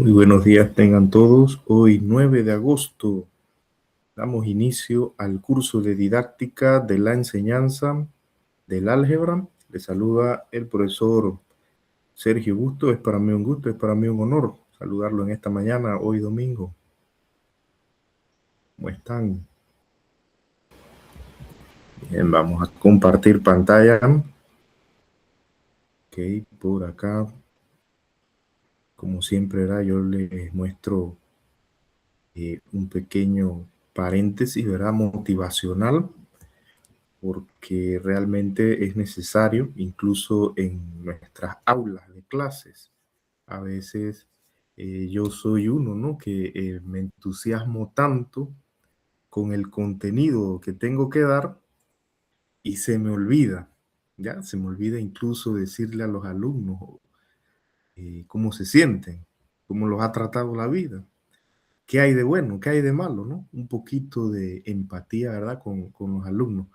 Muy buenos días tengan todos. Hoy 9 de agosto damos inicio al curso de didáctica de la enseñanza del álgebra. Les saluda el profesor Sergio Busto. Es para mí un gusto, es para mí un honor saludarlo en esta mañana, hoy domingo. ¿Cómo están? Bien, vamos a compartir pantalla. Ok, por acá, como siempre, yo les muestro un pequeño paréntesis, ¿verdad? Motivacional, porque realmente es necesario, incluso en nuestras aulas de clases. A veces yo soy uno, ¿no? Que me entusiasmo tanto con el contenido que tengo que dar y se me olvida, ¿ya? Se me olvida incluso decirle a los alumnos cómo se sienten, cómo los ha tratado la vida. ¿Qué hay de bueno? ¿Qué hay de malo? ¿No? Un poquito de empatía, ¿verdad? Con los alumnos.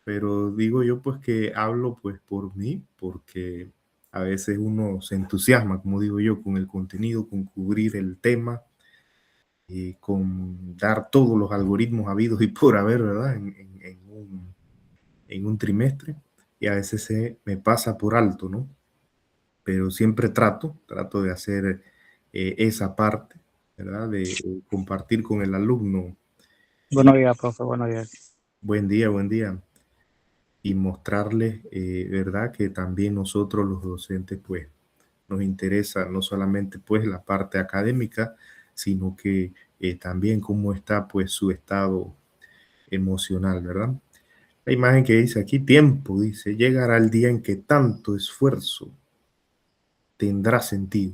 Pero digo yo pues que hablo pues por mí, porque a veces uno se entusiasma, como digo yo, con el contenido, con cubrir el tema, con dar todos los algoritmos habidos y por haber, ¿verdad? En un trimestre, y a veces se me pasa por alto, ¿no? Pero siempre trato de hacer esa parte, ¿verdad? De compartir con el alumno. Buenos días, profe, buenos días. Buen día, buen día. Y mostrarles, ¿verdad? Que también nosotros los docentes, pues, nos interesa no solamente, pues, la parte académica, sino que también cómo está, pues, su estado emocional, ¿verdad? La imagen que dice aquí, tiempo, dice, llegará el día en que tanto esfuerzo tendrá sentido.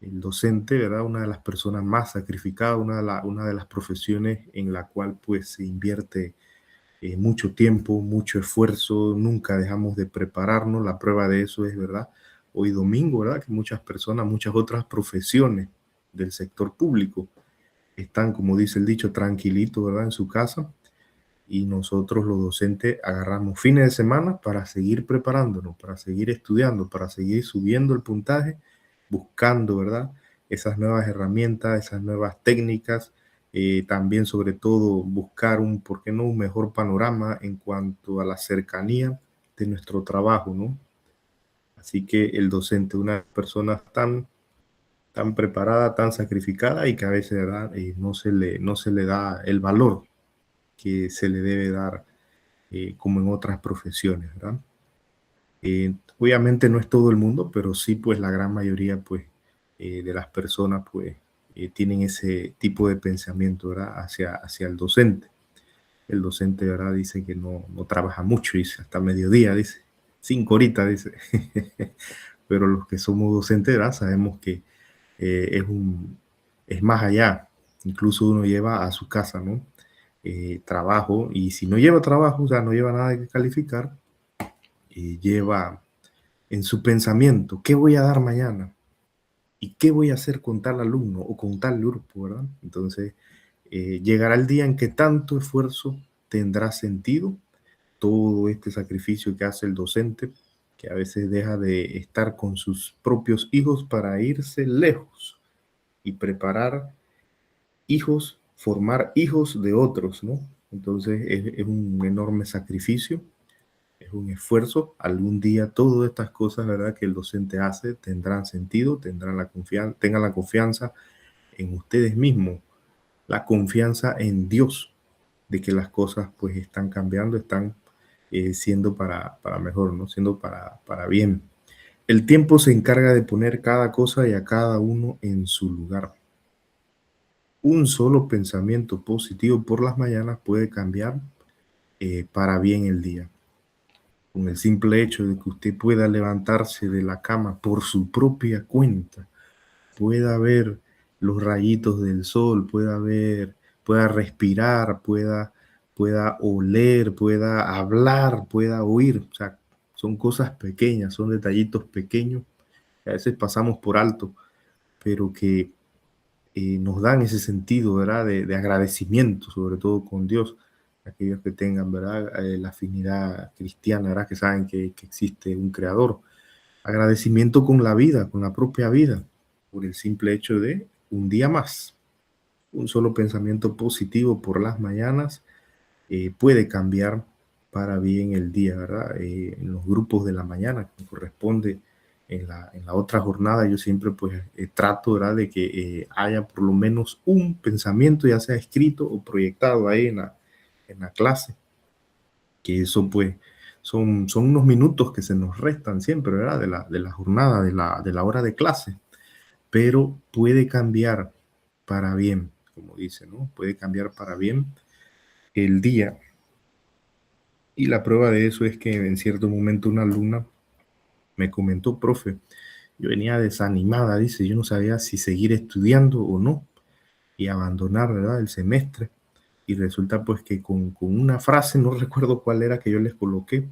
El docente, ¿verdad? Una de las personas más sacrificadas, una de las profesiones en la cual, pues, se invierte mucho tiempo, mucho esfuerzo, nunca dejamos de prepararnos. La prueba de eso es, ¿verdad? Hoy domingo, ¿verdad? Que muchas personas, muchas otras profesiones del sector público están, como dice el dicho, tranquilitos, ¿verdad? En su casa. Y nosotros los docentes agarramos fines de semana para seguir preparándonos, para seguir estudiando, para seguir subiendo el puntaje, buscando, ¿verdad? Esas nuevas herramientas, esas nuevas técnicas, también sobre todo buscar ¿por qué no? Un mejor panorama en cuanto a la cercanía de nuestro trabajo, ¿no? Así que el docente, una persona tan preparada, tan sacrificada y que a veces, ¿verdad? No se le da el valor que se le debe dar como en otras profesiones, ¿verdad? Obviamente no es todo el mundo, pero sí, pues la gran mayoría, pues, de las personas, pues, tienen ese tipo de pensamiento, ¿verdad? Hacia el docente. El docente, ¿verdad? Dice que no trabaja mucho, dice, hasta mediodía, dice, 5 horitas, dice. Pero los que somos docentes, ¿verdad? Sabemos que eh, es, es más allá. Incluso uno lleva a su casa, ¿no? Trabajo, y si no lleva trabajo, o sea, no lleva nada que calificar, lleva en su pensamiento, ¿qué voy a dar mañana? ¿Y qué voy a hacer con tal alumno o con tal grupo, verdad? Entonces, llegará el día en que tanto esfuerzo tendrá sentido, todo este sacrificio que hace el docente, que a veces deja de estar con sus propios hijos para irse lejos y preparar hijos, formar hijos de otros, ¿no? Entonces es un enorme sacrificio, es un esfuerzo. Algún día todas estas cosas, ¿verdad? Que el docente hace tendrán sentido, tengan la confianza en ustedes mismos, la confianza en Dios, de que las cosas pues están cambiando, están siendo para mejor, ¿no? Siendo para bien. El tiempo se encarga de poner cada cosa y a cada uno en su lugar. Un solo pensamiento positivo por las mañanas puede cambiar para bien el día. Con el simple hecho de que usted pueda levantarse de la cama por su propia cuenta, pueda ver los rayitos del sol, pueda respirar, pueda oler, pueda hablar, pueda oír. O sea, son cosas pequeñas, son detallitos pequeños que a veces pasamos por alto, pero que nos dan ese sentido, ¿verdad? De agradecimiento, sobre todo con Dios. Aquellos que tengan, ¿verdad? La afinidad cristiana, ¿verdad? Que saben que existe un creador. Agradecimiento con la vida, con la propia vida. por el simple hecho de un día más. Un solo pensamiento positivo por las mañanas puede cambiar para bien el día, ¿verdad? En los grupos de la mañana, que corresponde en la otra jornada, yo siempre pues trato, ¿verdad?, de que haya por lo menos un pensamiento, ya sea escrito o proyectado ahí en la clase, que eso pues son unos minutos que se nos restan siempre, ¿verdad?, de la jornada, de la hora de clase, pero puede cambiar para bien, como dice, ¿no? Puede cambiar para bien el día. Y la prueba de eso es que en cierto momento una alumna me comentó, profe, yo venía desanimada, dice, yo no sabía si seguir estudiando o no y abandonar, ¿verdad?, el semestre. Y resulta pues que con una frase, no recuerdo cuál era, que yo les coloqué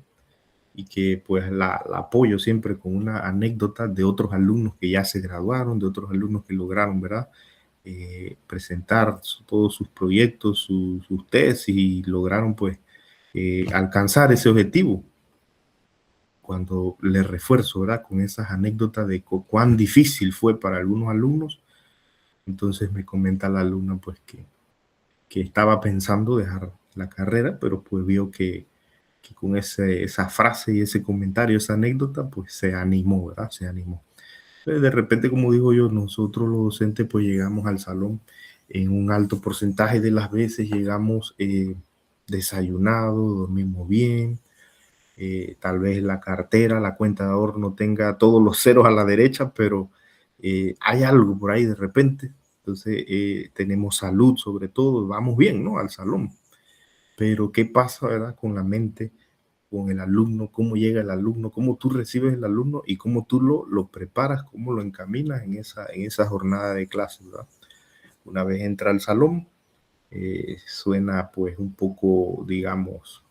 y que pues la apoyo siempre con una anécdota de otros alumnos que ya se graduaron, de otros alumnos que lograron, ¿verdad?, presentar todos sus proyectos, sus tesis y lograron pues alcanzar ese objetivo. Cuando le refuerzo, ¿verdad?, con esas anécdotas de cuán difícil fue para algunos alumnos, entonces me comenta la alumna pues que estaba pensando dejar la carrera, pero pues vio que con esa frase y ese comentario, esa anécdota, pues se animó, ¿verdad? Se animó. Entonces, de repente, como digo yo, nosotros los docentes pues llegamos al salón en un alto porcentaje de las veces, llegamos desayunados, dormimos bien, tal vez la cartera, la cuenta de ahorro no tenga todos los ceros a la derecha, pero hay algo por ahí de repente. Entonces tenemos salud sobre todo, vamos bien, ¿no?, al salón. Pero ¿qué pasa, verdad, con la mente, con el alumno? ¿Cómo llega el alumno? ¿Cómo tú recibes el alumno? Y cómo tú lo preparas, cómo lo encaminas en esa jornada de clase, ¿verdad? Una vez entra al salón, suena pues un poco, digamos,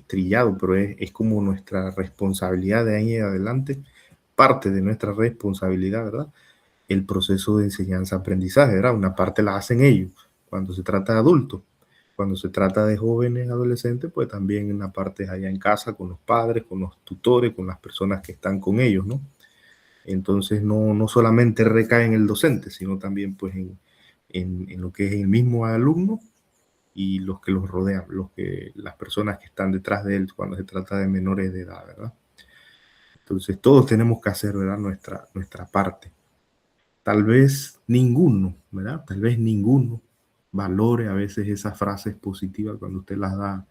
trillado, pero es como nuestra responsabilidad de ahí en adelante, parte de nuestra responsabilidad, ¿verdad? El proceso de enseñanza-aprendizaje, ¿verdad? Una parte la hacen ellos cuando se trata de adultos. Cuando se trata de jóvenes, adolescentes, pues también una parte es allá en casa con los padres, con los tutores, con las personas que están con ellos, ¿no? Entonces no solamente recae en el docente, sino también pues en lo que es el mismo alumno y los que los rodean, las personas que están detrás de él cuando se trata de menores de edad, ¿verdad? Entonces todos tenemos que hacer, ¿verdad?, nuestra parte. Tal vez ninguno, ¿verdad? Tal vez ninguno valore a veces esas frases positivas cuando usted las da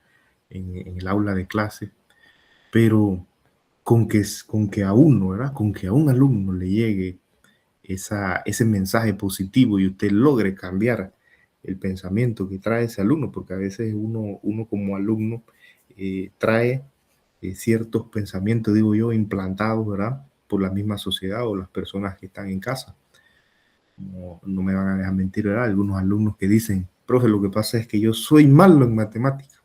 en el aula de clase, pero con que a uno, ¿verdad?, con que a un alumno le llegue ese mensaje positivo y usted logre cambiar el pensamiento que trae ese alumno, porque a veces uno como alumno trae ciertos pensamientos, digo yo, implantados, ¿verdad?, por la misma sociedad o las personas que están en casa. No me van a dejar mentir, ¿verdad? Algunos alumnos que dicen, profe, lo que pasa es que yo soy malo en matemáticas.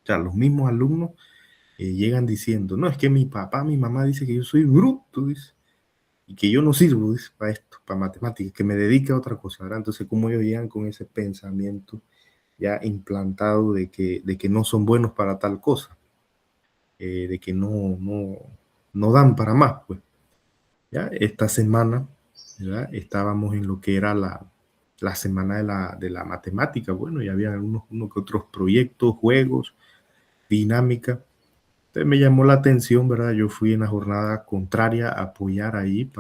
O sea, los mismos alumnos llegan diciendo, no, es que mi papá, mi mamá dice que yo soy bruto, dice, y que yo no sirvo, dice, para esto, para matemáticas, que me dedique a otra cosa, ¿verdad? Entonces, ¿cómo ellos llegan con ese pensamiento ya implantado de que no son buenos para tal cosa? De que no dan para más, pues. ¿Ya? Esta semana, ¿verdad?, estábamos en lo que era la semana de la matemática. Bueno, y había unos que otros proyectos, juegos, dinámica. Entonces me llamó la atención, ¿verdad? Yo fui en la jornada contraria a apoyar ahí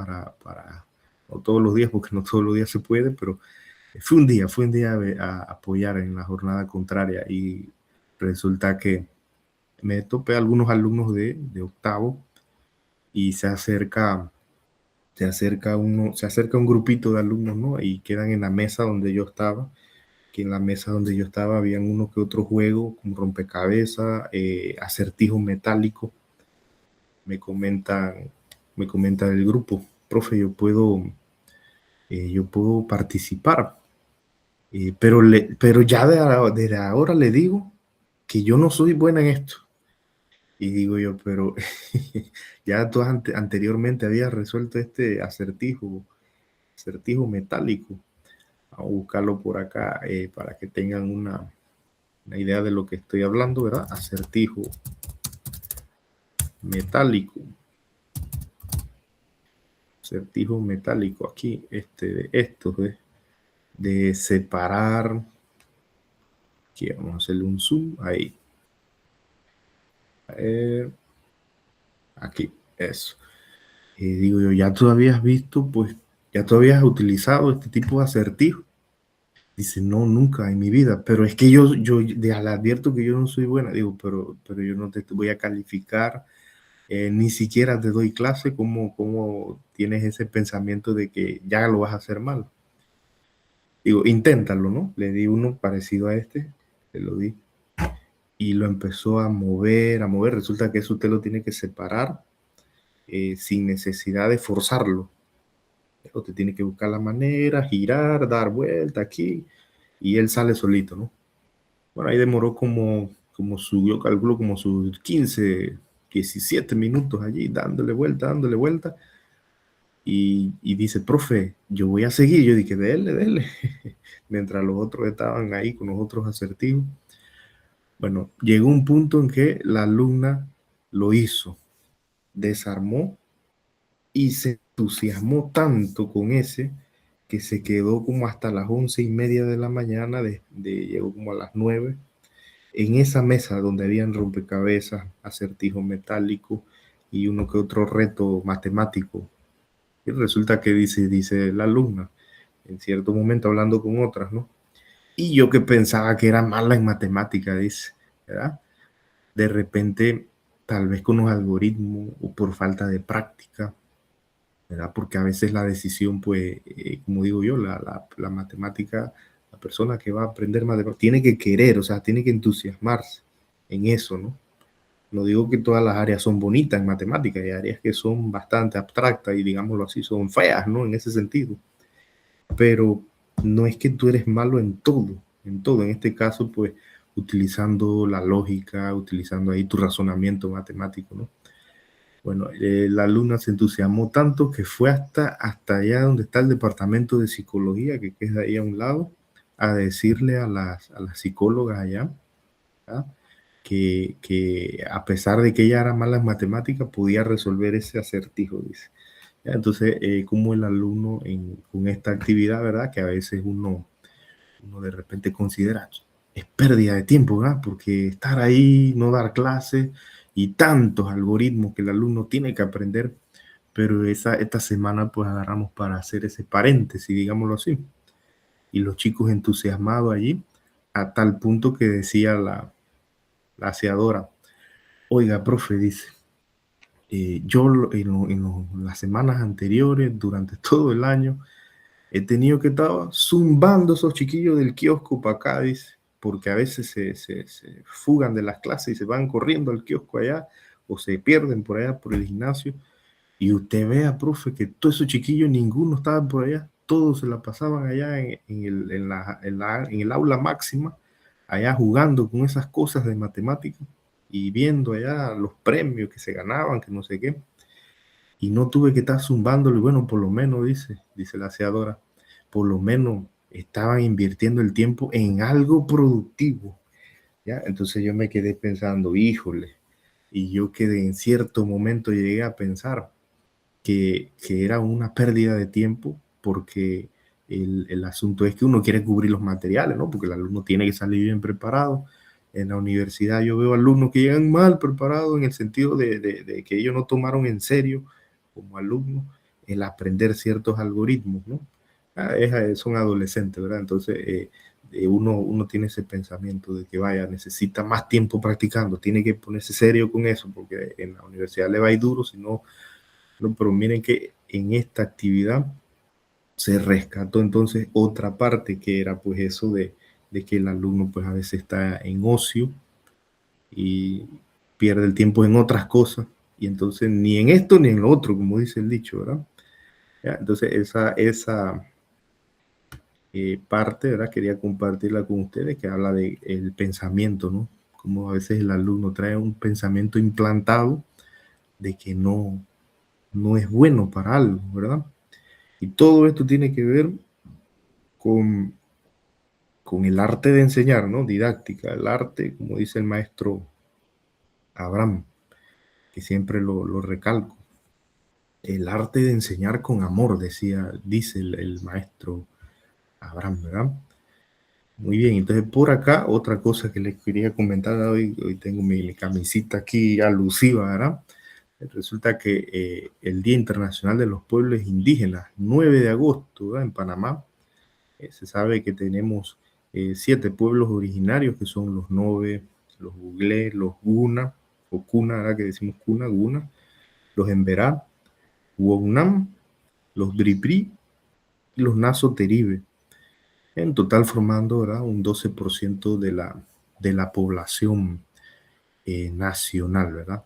no todos los días, porque no todos los días se puede, pero fue un día a apoyar en la jornada contraria y resulta que me topé a algunos alumnos de octavo y se acerca un grupito de alumnos, ¿no? Y quedan en la mesa donde yo estaba, que en la mesa donde yo estaba habían uno que otro juego, como rompecabezas, acertijo metálico. Me comentan, me comenta el grupo, profe, yo puedo participar, pero ya de ahora le digo que yo no soy buena en esto. Y digo yo, pero ya tú anteriormente habías resuelto este acertijo metálico. Vamos a buscarlo por acá para que tengan una idea de lo que estoy hablando, ¿verdad? Acertijo metálico. acertijo metálico aquí, de estos, de separar. Aquí vamos a hacerle un zoom, ahí. Aquí, eso. Digo yo, ya tú habías visto, pues, ya tú habías utilizado este tipo de acertijo. Dice, no, nunca en mi vida, pero es que yo le advierto que yo no soy buena. Digo, pero yo no te voy a calificar, ni siquiera te doy clase. ¿Cómo tienes ese pensamiento de que ya lo vas a hacer mal? Digo, inténtalo, ¿no? Le di uno parecido a este, se lo di, y lo empezó a mover, a mover. Resulta que eso usted lo tiene que separar sin necesidad de forzarlo. Usted tiene que buscar la manera, girar, dar vuelta aquí, y él sale solito, ¿no? Bueno, ahí demoró yo calculo como sus 15, 17 minutos allí, dándole vuelta, y dice, profe, yo voy a seguir. Yo dije, dele, mientras los otros estaban ahí con los otros acertijos. Bueno, llegó un punto en que la alumna lo hizo, desarmó y se entusiasmó tanto con ese que se quedó como hasta las 11:30 de la mañana, llegó como a las 9, en esa mesa donde habían rompecabezas, acertijos metálicos y uno que otro reto matemático. Y resulta que dice la alumna, en cierto momento hablando con otras, ¿no? Y yo que pensaba que era mala en matemática, dice, ¿verdad? De repente, tal vez con los algoritmos o por falta de práctica, ¿verdad? Porque a veces la decisión, pues, como digo yo, la matemática, la persona que va a aprender matemáticas, tiene que querer, o sea, tiene que entusiasmarse en eso, ¿no? No digo que todas las áreas son bonitas en matemáticas, hay áreas que son bastante abstractas y, digámoslo así, son feas, ¿no? En ese sentido. Pero no es que tú eres malo en todo, en todo. En este caso, pues, utilizando la lógica, utilizando ahí tu razonamiento matemático, ¿no? Bueno, la alumna se entusiasmó tanto que fue hasta allá donde está el departamento de psicología, que queda ahí a un lado, a decirle a las psicólogas allá, ¿verdad? Que a pesar de que ella era mala en matemáticas, podía resolver ese acertijo, dice. ¿Ya? Entonces, como el alumno con esta actividad, ¿verdad? Que a veces uno de repente considera es pérdida de tiempo, ¿verdad? Porque estar ahí, no dar clases y tantos algoritmos que el alumno tiene que aprender, pero esta semana pues agarramos para hacer ese paréntesis, digámoslo así. Y los chicos entusiasmados allí, a tal punto que decía la aseadora, oiga, profe, dice, yo las semanas anteriores, durante todo el año, he tenido que estar zumbando a esos chiquillos del kiosco para acá, dice, porque a veces se fugan de las clases y se van corriendo al kiosco allá o se pierden por allá por el gimnasio. Y usted vea, profe, que todos esos chiquillos, ninguno estaba por allá, todos se la pasaban allá en el aula máxima, allá jugando con esas cosas de matemáticas y viendo allá los premios que se ganaban, que no sé qué. Y no tuve que estar zumbándolo. Y bueno, por lo menos, dice la aseadora, por lo menos estaban invirtiendo el tiempo en algo productivo, ¿ya? Entonces yo me quedé pensando, híjole, y yo quedé en cierto momento, llegué a pensar que era una pérdida de tiempo, porque el asunto es que uno quiere cubrir los materiales, ¿no? Porque el alumno tiene que salir bien preparado. En la universidad yo veo alumnos que llegan mal preparados en el sentido de que ellos no tomaron en serio como alumnos el aprender ciertos algoritmos, ¿no? Son adolescentes, ¿verdad? Entonces uno tiene ese pensamiento de que vaya, necesita más tiempo practicando, tiene que ponerse serio con eso, porque en la universidad le va a ir duro, si no, pero miren que en esta actividad se rescató entonces otra parte, que era pues eso de que el alumno pues a veces está en ocio y pierde el tiempo en otras cosas, y entonces ni en esto ni en lo otro, como dice el dicho, ¿verdad? ¿Ya? Entonces esa parte, ¿verdad? Quería compartirla con ustedes, que habla del pensamiento, ¿no? Como a veces el alumno trae un pensamiento implantado de que no es bueno para algo, ¿verdad? Y todo esto tiene que ver con, con el arte de enseñar, ¿no? Didáctica, el arte, como dice el maestro Abraham, que siempre lo recalco. el arte de enseñar con amor, dice el maestro Abraham, ¿verdad? Muy bien, entonces por acá otra cosa que les quería comentar hoy tengo mi camisita aquí alusiva, ¿verdad? Resulta que el Día Internacional de los Pueblos Indígenas, 9 de agosto, ¿verdad? En Panamá, se sabe que tenemos 7 pueblos originarios que son los Nove, los Buglé, los Guna, o Cuna, ¿verdad? Que decimos Cuna, Guna, los Emberá, Wognam, los Bripri y los Naso Teribe, en total formando, ¿verdad? Un 12% de la población nacional, ¿verdad?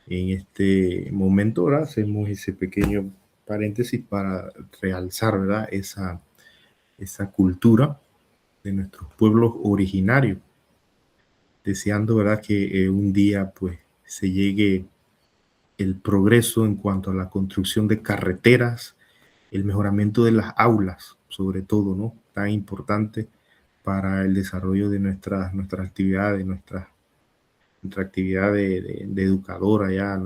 En este momento, ¿verdad? Hacemos ese pequeño paréntesis para realzar, ¿verdad? Esa cultura de nuestros pueblos originarios, deseando, ¿verdad? Que un día, pues, se llegue el progreso en cuanto a la construcción de carreteras, el mejoramiento de las aulas, sobre todo, ¿no? Tan importante para el desarrollo de nuestras actividades, nuestra actividad de educadora ya,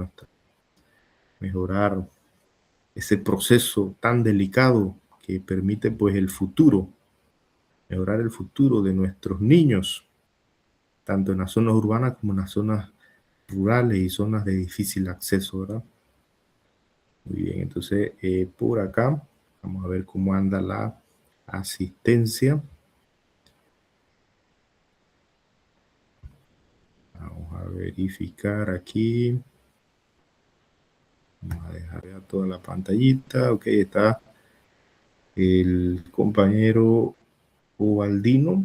mejorar ese proceso tan delicado que permite pues el futuro, mejorar el futuro de nuestros niños, tanto en las zonas urbanas como en las zonas rurales y zonas de difícil acceso, ¿verdad? Muy bien, entonces por acá vamos a ver cómo anda la asistencia. Vamos a verificar aquí. Vamos a dejar ya toda la pantallita. Ok, está el compañero Ovaldino,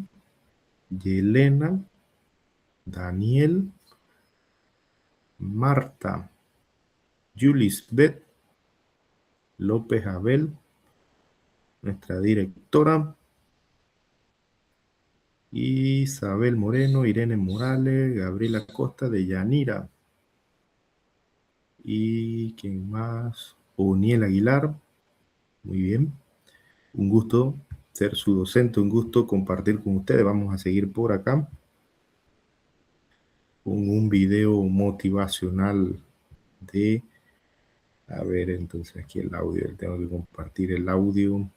Yelena, Daniel, Marta, Julisbeth, López Abel, nuestra directora, Isabel Moreno, Irene Morales, Gabriela Costa de Yanira. ¿Y quién más? Oniel Aguilar. Muy bien. Un gusto ser su docente, un gusto compartir con ustedes. Vamos a seguir por acá con un video motivacional de... A ver, entonces aquí el audio. Tengo que compartir el audio.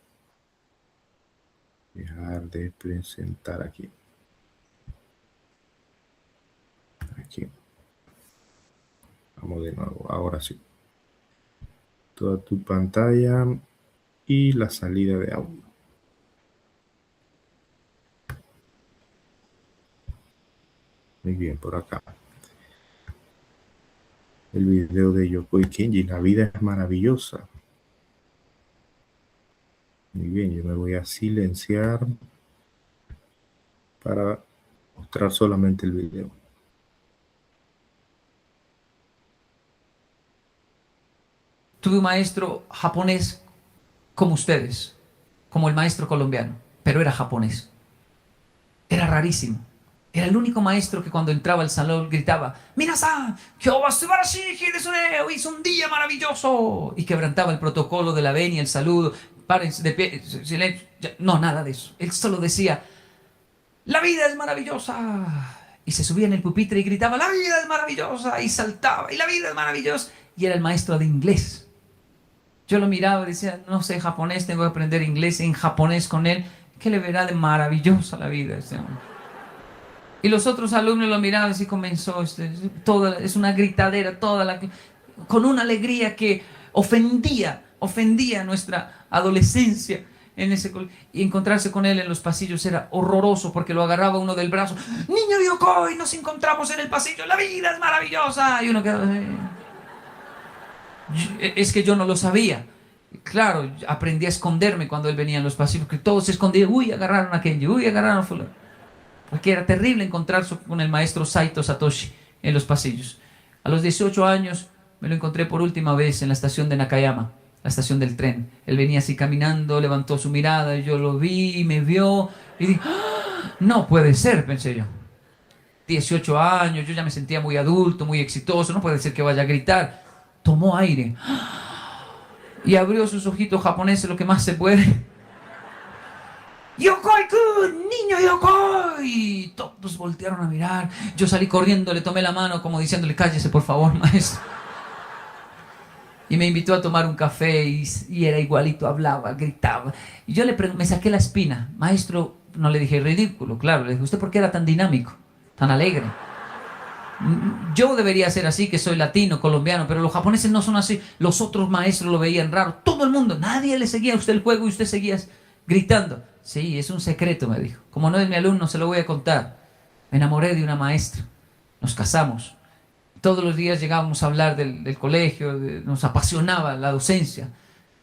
Dejar de presentar aquí. Aquí. Vamos de nuevo. Ahora sí. Toda tu pantalla y la salida de audio. Muy bien, por acá. El video de Yokoi Kenji. La vida es maravillosa. Muy bien, yo me voy a silenciar para mostrar solamente el video. Tuve un maestro japonés como ustedes, como el maestro colombiano, pero era japonés. Era rarísimo. Era el único maestro que cuando entraba al salón gritaba, ¡Minasan! ¡Kyou wa subarashi desu ne! ¡Hoy es un día maravilloso! Y quebrantaba el protocolo de la venia, el saludo, párense de pie, silencio. No, nada de eso. Él solo decía, ¡la vida es maravillosa! Y se subía en el pupitre y gritaba, ¡la vida es maravillosa! Y saltaba, ¡y la vida es maravillosa! Y era el maestro de inglés. Yo lo miraba y decía, no sé japonés, tengo que aprender inglés en japonés con él. ¿Qué le verá de maravillosa la vida a este hombre? Y los otros alumnos lo miraban y así comenzó. Es una gritadera, con una alegría que ofendía nuestra adolescencia. Y encontrarse con él en los pasillos era horroroso porque lo agarraba uno del brazo. Niño Yokoi, nos encontramos en el pasillo, la vida es maravillosa. Y uno quedaba... Es que yo no lo sabía. Claro, aprendí a esconderme cuando él venía en los pasillos, que todos se escondían. Uy, agarraron a Kenji, uy, agarraron a fulano. Porque era terrible encontrarse con el maestro Saito Satoshi en los pasillos. A los 18 años me lo encontré por última vez en la estación de Nakayama, la estación del tren. Él venía así caminando, levantó su mirada, yo lo vi, me vio y dije, ¡ah! No puede ser, pensé yo. 18 años, yo ya me sentía muy adulto, muy exitoso, no puede ser que vaya a gritar. Tomó aire y abrió sus ojitos japoneses lo que más se puede. ¡Yokoi-kun! ¡Niño Yokoi! Todos voltearon a mirar. Yo salí corriendo, le tomé la mano como diciéndole, cállese por favor, maestro. Y me invitó a tomar un café y era igualito, hablaba, gritaba. Y yo me saqué la espina. Maestro, no le dije ridículo, claro. Le dije, ¿usted por qué era tan dinámico, tan alegre? Yo debería ser así, que soy latino, colombiano, pero los japoneses no son así. Los otros maestros lo veían raro. Todo el mundo, nadie le seguía a usted el juego y usted seguía gritando. Sí, es un secreto, me dijo. Como no es mi alumno, se lo voy a contar. Me enamoré de una maestra. Nos casamos. Todos los días llegábamos a hablar del colegio, nos apasionaba la docencia.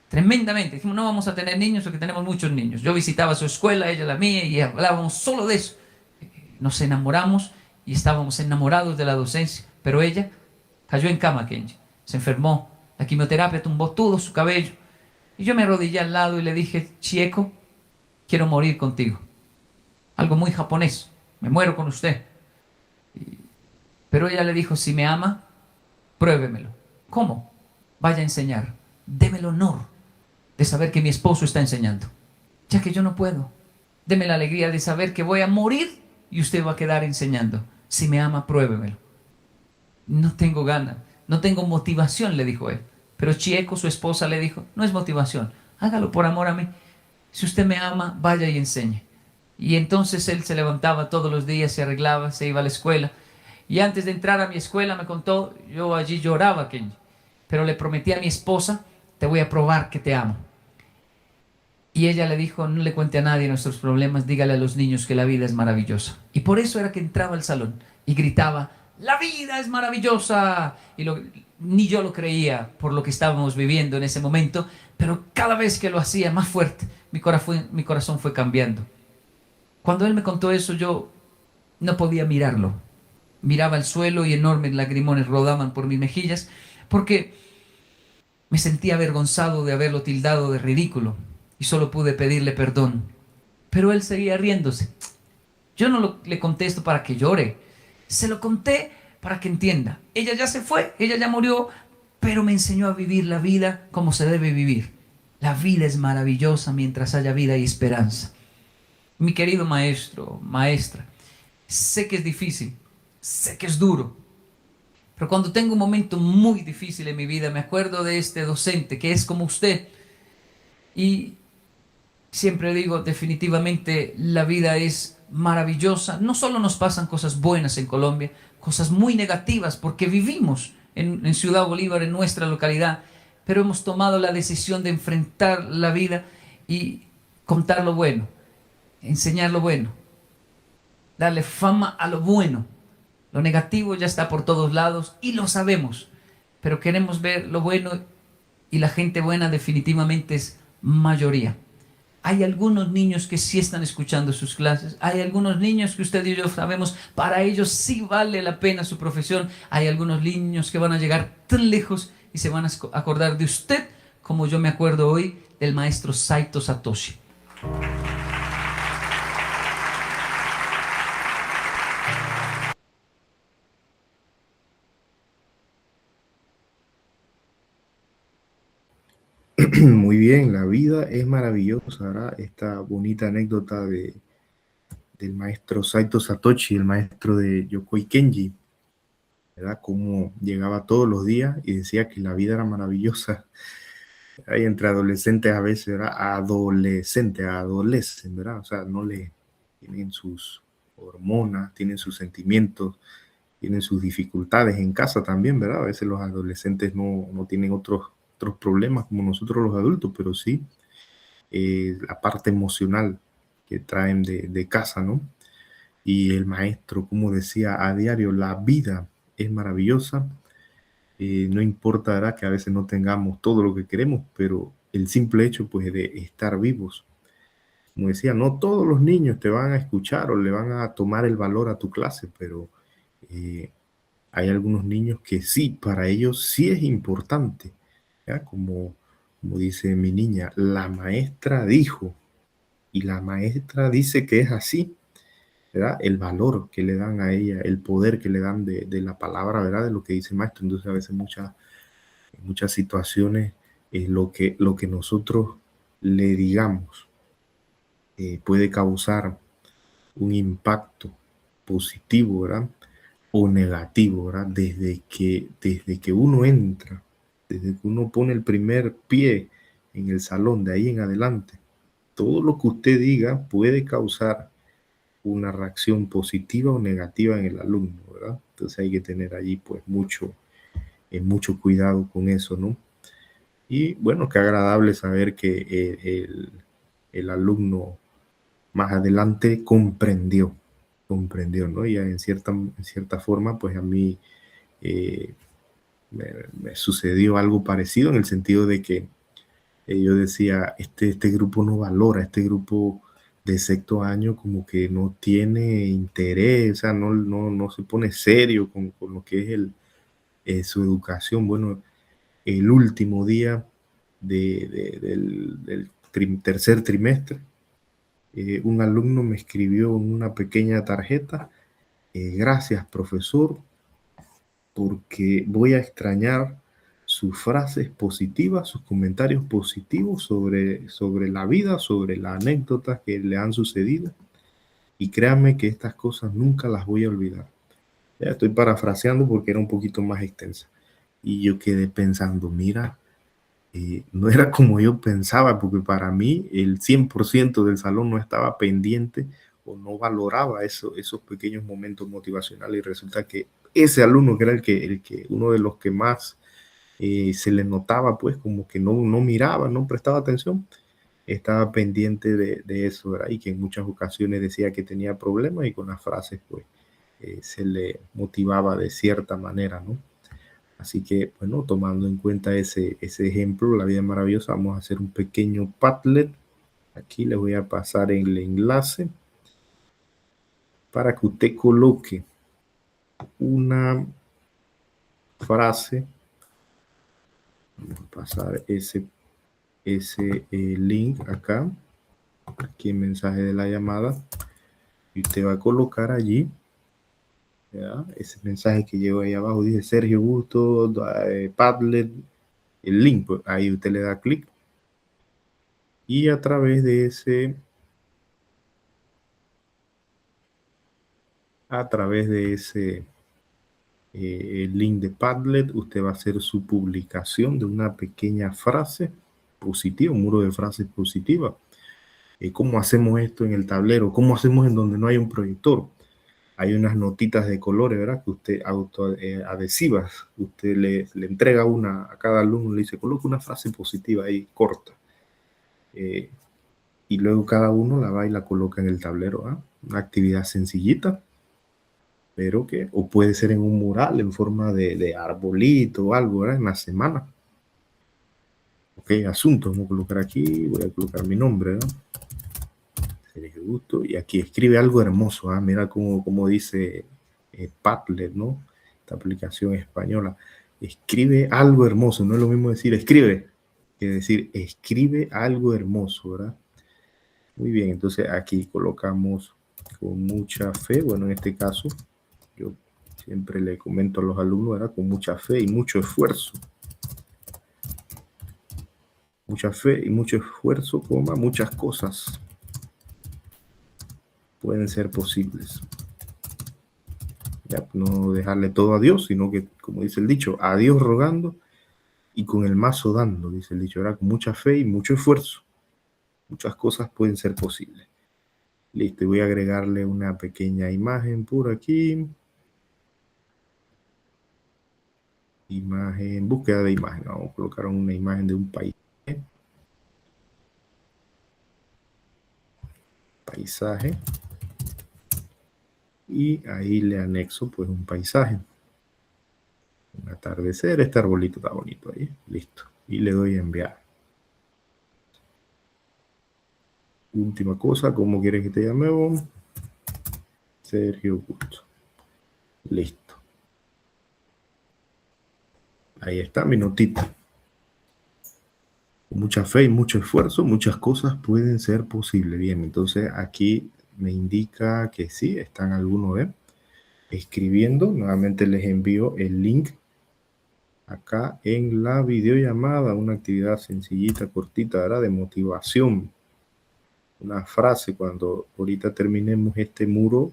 Tremendamente. Dijimos, no vamos a tener niños porque tenemos muchos niños. Yo visitaba su escuela, ella la mía, y hablábamos solo de eso. Nos enamoramos y estábamos enamorados de la docencia. Pero ella cayó en cama, Kenji. Se enfermó. La quimioterapia tumbó todo su cabello. Y yo me arrodillé al lado y le dije, Chieko, quiero morir contigo. Algo muy japonés. Me muero con usted. Pero ella le dijo, si me ama, pruébemelo. ¿Cómo? Vaya a enseñar. Deme el honor de saber que mi esposo está enseñando, ya que yo no puedo. Deme la alegría de saber que voy a morir y usted va a quedar enseñando. Si me ama, pruébemelo. No tengo ganas, no tengo motivación, le dijo él. Pero Chieko, su esposa, le dijo, no es motivación, hágalo por amor a mí. Si usted me ama, vaya y enseñe. Y entonces él se levantaba todos los días, se arreglaba, se iba a la escuela. Y antes de entrar a mi escuela me contó, yo allí lloraba, Kenji, pero le prometí a mi esposa, te voy a probar que te amo. Y ella le dijo, no le cuente a nadie nuestros problemas, dígale a los niños que la vida es maravillosa. Y por eso era que entraba al salón y gritaba, la vida es maravillosa. Ni yo lo creía por lo que estábamos viviendo en ese momento, pero cada vez que lo hacía más fuerte, mi corazón fue cambiando. Cuando él me contó eso, yo no podía mirarlo. Miraba el suelo y enormes lagrimones rodaban por mis mejillas porque me sentía avergonzado de haberlo tildado de ridículo y solo pude pedirle perdón. Pero él seguía riéndose. Yo no le contesto para que llore. Se lo conté para que entienda. Ella ya se fue, ella ya murió, pero me enseñó a vivir la vida como se debe vivir. La vida es maravillosa mientras haya vida y esperanza. Mi querido maestro, maestra, sé que es difícil, sé que es duro, pero cuando tengo un momento muy difícil en mi vida, me acuerdo de este docente que es como usted. Y siempre digo, definitivamente la vida es maravillosa. No solo nos pasan cosas buenas en Colombia, cosas muy negativas, porque vivimos en Ciudad Bolívar, en nuestra localidad, pero hemos tomado la decisión de enfrentar la vida y contar lo bueno, enseñar lo bueno, darle fama a lo bueno. Lo negativo ya está por todos lados y lo sabemos, pero queremos ver lo bueno y la gente buena definitivamente es mayoría. Hay algunos niños que sí están escuchando sus clases, hay algunos niños que usted y yo sabemos, para ellos sí vale la pena su profesión, hay algunos niños que van a llegar tan lejos y se van a acordar de usted como yo me acuerdo hoy del maestro Saito Satoshi. Muy bien, la vida es maravillosa, ¿verdad? Esta bonita anécdota del maestro Saito Satoshi, el maestro de Yokoi Kenji, ¿verdad? Cómo llegaba todos los días y decía que la vida era maravillosa. Hay entre adolescentes a veces, ¿verdad? Adolecen, ¿verdad? O sea, no le tienen sus hormonas, tienen sus sentimientos, tienen sus dificultades en casa también, ¿verdad? A veces los adolescentes no tienen otros problemas como nosotros los adultos, pero sí la parte emocional que traen de casa, ¿no? Y el maestro, como decía a diario, la vida es maravillosa. No importa, ¿verdad? Que a veces no tengamos todo lo que queremos, pero el simple hecho, pues, de estar vivos. Como decía, no todos los niños te van a escuchar o le van a tomar el valor a tu clase, pero hay algunos niños que sí, para ellos sí es importante, ¿ya? Como dice mi niña, la maestra dijo, y la maestra dice que es así, ¿verdad? El valor que le dan a ella, el poder que le dan de la palabra, ¿verdad? De lo que dice el maestro. Entonces a veces en muchas situaciones lo que nosotros le digamos puede causar un impacto positivo, ¿verdad? O negativo, ¿verdad? Desde que uno entra desde que uno pone el primer pie en el salón, de ahí en adelante, todo lo que usted diga puede causar una reacción positiva o negativa en el alumno, ¿verdad? Entonces hay que tener allí pues mucho cuidado con eso, ¿no? Y bueno, qué agradable saber que el alumno más adelante comprendió, ¿no? Y en cierta forma, pues a mí eh, me sucedió algo parecido en el sentido de que yo decía, este grupo no valora, este grupo de sexto año como que no tiene interés, o sea, no se pone serio con lo que es su educación. Bueno, el último día del tercer trimestre, un alumno me escribió en una pequeña tarjeta, gracias profesor, porque voy a extrañar sus frases positivas, sus comentarios positivos sobre la vida, sobre las anécdotas que le han sucedido. Y créanme que estas cosas nunca las voy a olvidar. Ya estoy parafraseando porque era un poquito más extensa. Y yo quedé pensando, mira, no era como yo pensaba, porque para mí el 100% del salón no estaba pendiente o no valoraba esos pequeños momentos motivacionales, y resulta que ese alumno que era el que uno de los que más se le notaba, pues como que no miraba, no prestaba atención, estaba pendiente de eso, ¿verdad? Y que en muchas ocasiones decía que tenía problemas y con las frases pues se le motivaba de cierta manera, ¿no? Así que, bueno, tomando en cuenta ese ejemplo, la vida es maravillosa, vamos a hacer un pequeño Padlet. Aquí le voy a pasar el enlace para que usted coloque una frase. Vamos a pasar ese link acá, aquí en mensaje de la llamada, y usted va a colocar allí, ¿ya? Ese mensaje que llevo ahí abajo, dice Sergio Busto, Padlet, el link, pues ahí usted le da clic. Y a través de ese el link de Padlet, usted va a hacer su publicación de una pequeña frase positiva, un muro de frases positivas. ¿Cómo hacemos esto en el tablero? ¿Cómo hacemos en donde no hay un proyector? Hay unas notitas de colores, ¿verdad? Que usted adhesivas. Usted le entrega una a cada alumno, le dice, coloca una frase positiva ahí, corta. Y luego cada uno la va y la coloca en el tablero, ¿ah? Una actividad sencillita, pero que, o puede ser en un mural en forma de arbolito o algo, ¿verdad? En la semana. Ok, asunto, vamos a colocar aquí, voy a colocar mi nombre, ¿no? Sergio Busto, y aquí escribe algo hermoso, ¿eh? Mira cómo dice Padlet, ¿no? Esta aplicación española. Escribe algo hermoso, no es lo mismo decir escribe que decir escribe algo hermoso, ¿verdad? Muy bien, entonces aquí colocamos con mucha fe, bueno, en este caso, yo siempre le comento a los alumnos, ¿verdad? Con mucha fe y mucho esfuerzo. Mucha fe y mucho esfuerzo, muchas cosas pueden ser posibles. Ya, no dejarle todo a Dios, sino que, como dice el dicho, a Dios rogando y con el mazo dando, dice el dicho, ¿verdad? Con mucha fe y mucho esfuerzo. Muchas cosas pueden ser posibles. Listo, y voy a agregarle una pequeña imagen por aquí. Imagen, búsqueda de imagen. Vamos a colocar una imagen de un país. Paisaje. Y ahí le anexo pues un paisaje. Un atardecer, este arbolito está bonito ahí. Listo. Y le doy a enviar. Última cosa, ¿cómo quieres que te llamemos? Sergio Busto. Listo. Ahí está mi notita. Con mucha fe y mucho esfuerzo, muchas cosas pueden ser posibles. Bien, entonces aquí me indica que sí, están algunos escribiendo. Nuevamente les envío el link acá en la videollamada. Una actividad sencillita, cortita, ¿verdad? De motivación. Una frase cuando ahorita terminemos este muro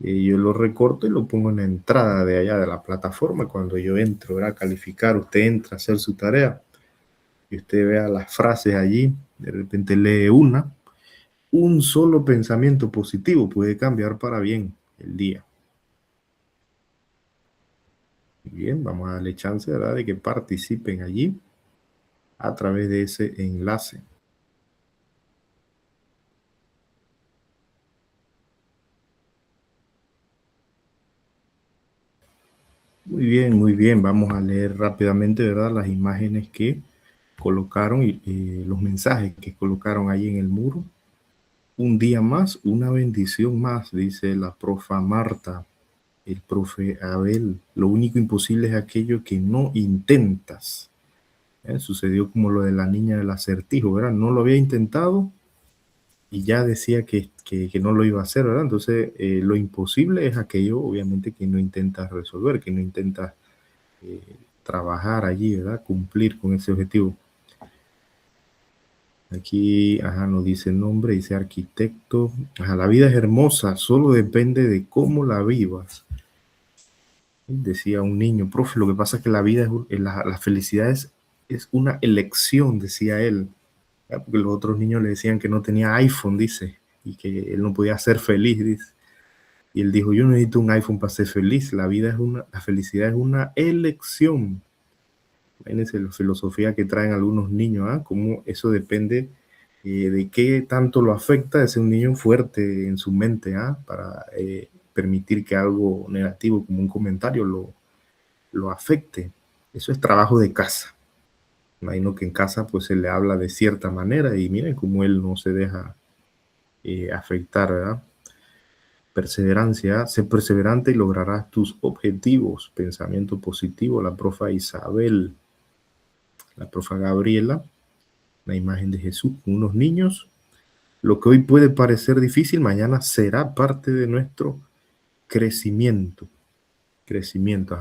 Yo lo recorto y lo pongo en la entrada de allá de la plataforma. Cuando yo entro, ¿verdad? A calificar, usted entra a hacer su tarea y usted vea las frases allí, de repente lee una, un solo pensamiento positivo puede cambiar para bien el día. Bien, vamos a darle chance, ¿verdad?, de que participen allí a través de ese enlace. Muy bien. Vamos a leer rápidamente, ¿verdad?, las imágenes que colocaron y los mensajes que colocaron ahí en el muro. Un día más, una bendición más, dice la profa Marta, el profe Abel. Lo único imposible es aquello que no intentas. Sucedió como lo de la niña del acertijo, ¿verdad? No lo había intentado y ya decía que no lo iba a hacer, ¿verdad? Entonces, lo imposible es aquello, obviamente, que no intentas resolver, que no intentas trabajar allí, ¿verdad? Cumplir con ese objetivo. Aquí, nos dice nombre, dice arquitecto. La vida es hermosa, solo depende de cómo la vivas. Decía un niño, profe, lo que pasa es que la vida la felicidad es una elección, decía él. Porque los otros niños le decían que no tenía iPhone, dice, y que él no podía ser feliz, dice. Y él dijo, yo no necesito un iPhone para ser feliz. La felicidad es una elección. Imagínense la filosofía que traen algunos niños, cómo eso depende de qué tanto lo afecta de ser un niño fuerte en su mente, para permitir que algo negativo como un comentario lo afecte. Eso es trabajo de casa. Imagino que en casa pues se le habla de cierta manera y miren cómo él no se deja afectar, ¿verdad? Perseverancia, sé perseverante y lograrás tus objetivos. Pensamiento positivo, la profa Isabel, la profa Gabriela, la imagen de Jesús con unos niños. Lo que hoy puede parecer difícil, mañana será parte de nuestro crecimiento. Crecimiento.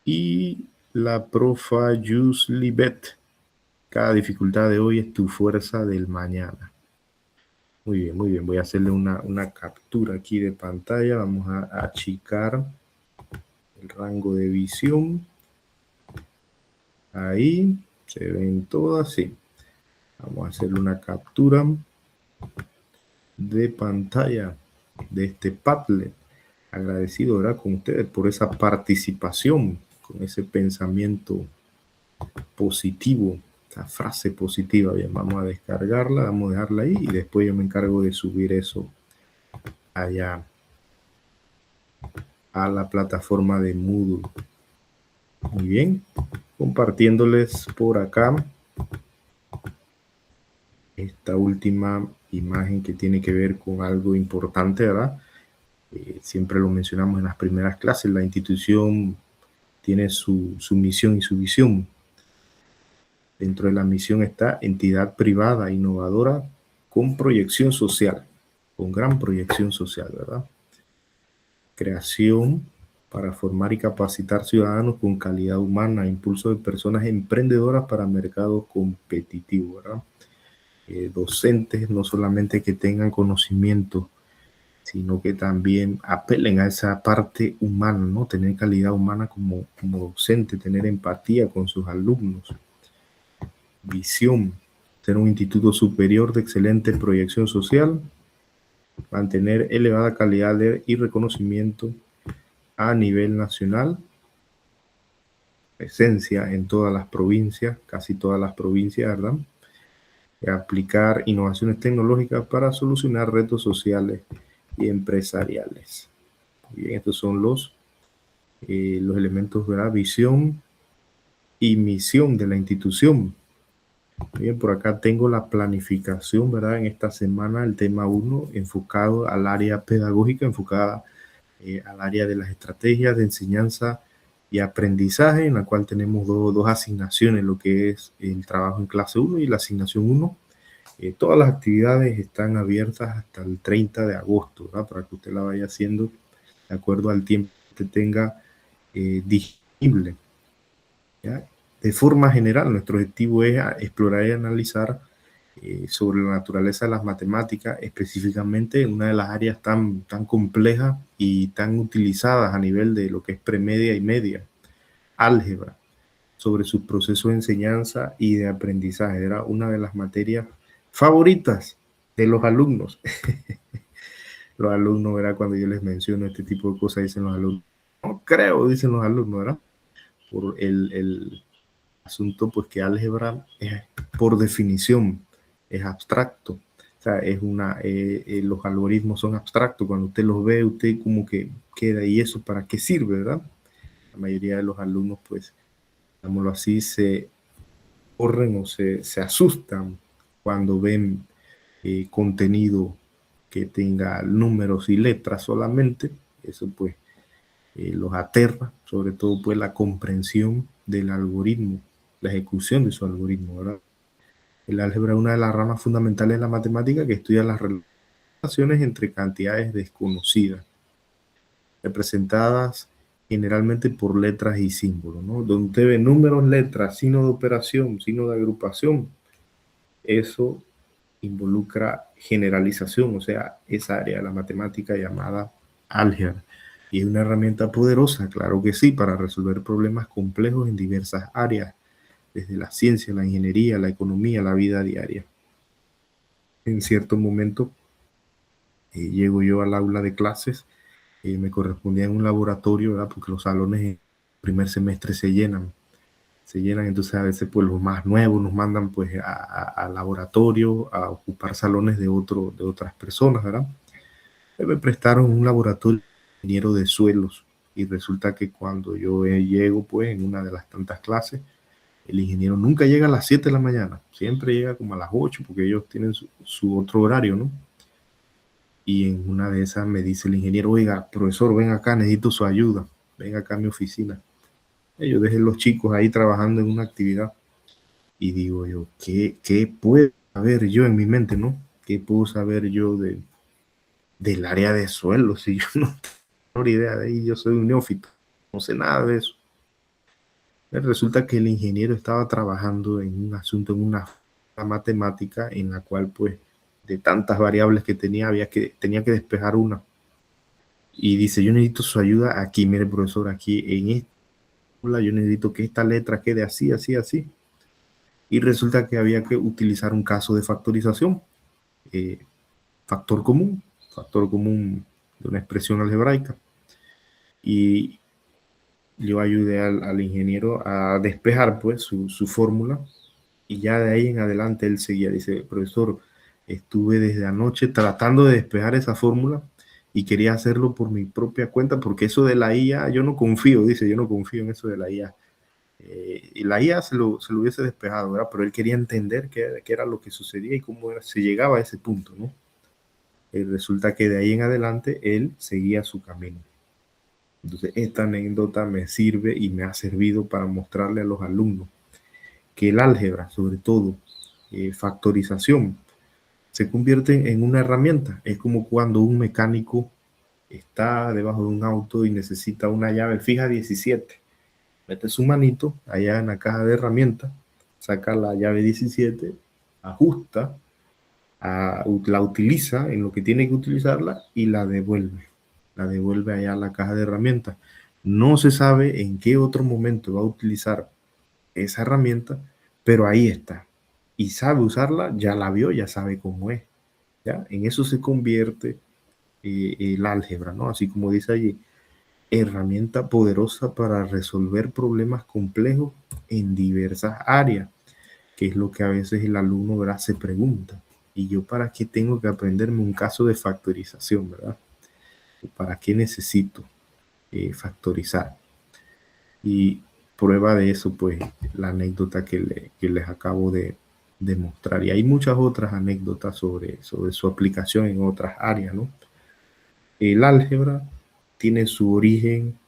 Y la profa Yuslibet, cada dificultad de hoy es tu fuerza del mañana. Muy bien. Voy a hacerle una captura aquí de pantalla. Vamos a achicar el rango de visión. Ahí se ven todas, sí. Vamos a hacerle una captura de pantalla de este Padlet. Agradecido, ¿verdad?, con ustedes por esa participación, con ese pensamiento positivo, esa frase positiva. Bien, vamos a descargarla, vamos a dejarla ahí y después yo me encargo de subir eso allá a la plataforma de Moodle. Muy bien, compartiéndoles por acá esta última imagen que tiene que ver con algo importante, ¿verdad? Siempre lo mencionamos en las primeras clases, la institución tiene su misión y su visión. Dentro de la misión está entidad privada, innovadora, con proyección social, con gran proyección social, ¿verdad? Creación para formar y capacitar ciudadanos con calidad humana, impulso de personas emprendedoras para mercados competitivos, ¿verdad? Docentes no solamente que tengan conocimiento, sino que también apelen a esa parte humana, ¿no? Tener calidad humana como docente, tener empatía con sus alumnos. Visión, ser un instituto superior de excelente proyección social, mantener elevada calidad y reconocimiento a nivel nacional, presencia en todas las provincias, casi todas las provincias, ¿verdad? Aplicar innovaciones tecnológicas para solucionar retos sociales y empresariales. Bien, estos son los elementos, ¿verdad? Visión y misión de la institución. Bien, por acá tengo la planificación, ¿verdad? En esta semana, el tema 1, enfocado al área pedagógica, enfocada al área de las estrategias de enseñanza y aprendizaje, en la cual tenemos dos asignaciones, lo que es el trabajo en clase 1 y la asignación 1. Todas las actividades están abiertas hasta el 30 de agosto, ¿verdad? Para que usted la vaya haciendo de acuerdo al tiempo que tenga disponible, ¿ya? De forma general, nuestro objetivo es explorar y analizar sobre la naturaleza de las matemáticas, específicamente en una de las áreas tan complejas y tan utilizadas a nivel de lo que es premedia y media, álgebra, sobre sus procesos de enseñanza y de aprendizaje. Era una de las materias favoritas de los alumnos. Los alumnos, ¿verdad? Cuando yo les menciono este tipo de cosas, dicen los alumnos, no creo, dicen los alumnos, ¿verdad? Por el asunto, pues que álgebra es, por definición, es abstracto. O sea, los algoritmos son abstractos. Cuando usted los ve, usted como que queda, ¿y eso para qué sirve, verdad? La mayoría de los alumnos, pues, digámoslo así, se corren o se asustan cuando ven contenido que tenga números y letras solamente. Eso pues los aterra, sobre todo pues la comprensión del algoritmo, la ejecución de su algoritmo, ¿verdad? El álgebra es una de las ramas fundamentales de la matemática que estudia las relaciones entre cantidades desconocidas, representadas generalmente por letras y símbolos, ¿no? Donde usted ve números, letras, signo de operación, signo de agrupación, eso involucra generalización, o sea, esa área de la matemática llamada álgebra. Y es una herramienta poderosa, claro que sí, para resolver problemas complejos en diversas áreas, desde la ciencia, la ingeniería, la economía, la vida diaria. En cierto momento llego yo al aula de clases, me correspondía en un laboratorio, ¿verdad? Porque los salones en el primer semestre se llenan, entonces a veces pues los más nuevos nos mandan pues a laboratorio a ocupar salones de otras personas, ¿verdad? Me prestaron un laboratorio de ingeniero de suelos y resulta que cuando yo llego pues en una de las tantas clases, el ingeniero nunca llega a las 7 de la mañana, siempre llega como a las 8 porque ellos tienen su otro horario, ¿no? Y en una de esas me dice el ingeniero, oiga, profesor, ven acá, necesito su ayuda, ven acá a mi oficina. Yo dejé los chicos ahí trabajando en una actividad y digo yo, ¿qué puedo saber yo en mi mente, no? ¿Qué puedo saber yo del área de suelos? Si yo no tengo idea de ahí, yo soy un neófito, no sé nada de eso. Resulta que el ingeniero estaba trabajando en un asunto, en una matemática en la cual, pues, de tantas variables que tenía, tenía que despejar una. Y dice, yo necesito su ayuda aquí, mire, profesor, aquí en esta, yo necesito que esta letra quede así, así, así. Y resulta que había que utilizar un caso de factorización, factor común de una expresión algebraica. Y yo ayudé al ingeniero a despejar pues su fórmula y ya de ahí en adelante él seguía, dice, profesor, estuve desde anoche tratando de despejar esa fórmula y quería hacerlo por mi propia cuenta porque eso de la IA, yo no confío, dice, yo no confío en eso de la IA. Y la IA se lo hubiese despejado, ¿verdad? Pero él quería entender qué era lo que sucedía y cómo se llegaba a ese punto, ¿no? Resulta que de ahí en adelante él seguía su camino. Entonces, esta anécdota me sirve y me ha servido para mostrarle a los alumnos que el álgebra, sobre todo factorización, se convierte en una herramienta. Es como cuando un mecánico está debajo de un auto y necesita una llave fija 17. Mete su manito allá en la caja de herramientas, saca la llave 17, ajusta, la utiliza en lo que tiene que utilizarla y la devuelve. La devuelve allá a la caja de herramientas. No se sabe en qué otro momento va a utilizar esa herramienta, pero ahí está. Y sabe usarla, ya la vio, ya sabe cómo es. ¿Ya? En eso se convierte el álgebra, ¿no? Así como dice allí, herramienta poderosa para resolver problemas complejos en diversas áreas, que es lo que a veces el alumno, ¿verdad?, se pregunta. ¿Y yo para qué tengo que aprenderme un caso de factorización, verdad? ¿Para qué necesito factorizar? Y prueba de eso, pues, la anécdota que les acabo de mostrar. Y hay muchas otras anécdotas sobre su aplicación en otras áreas, ¿no? El álgebra tiene su origen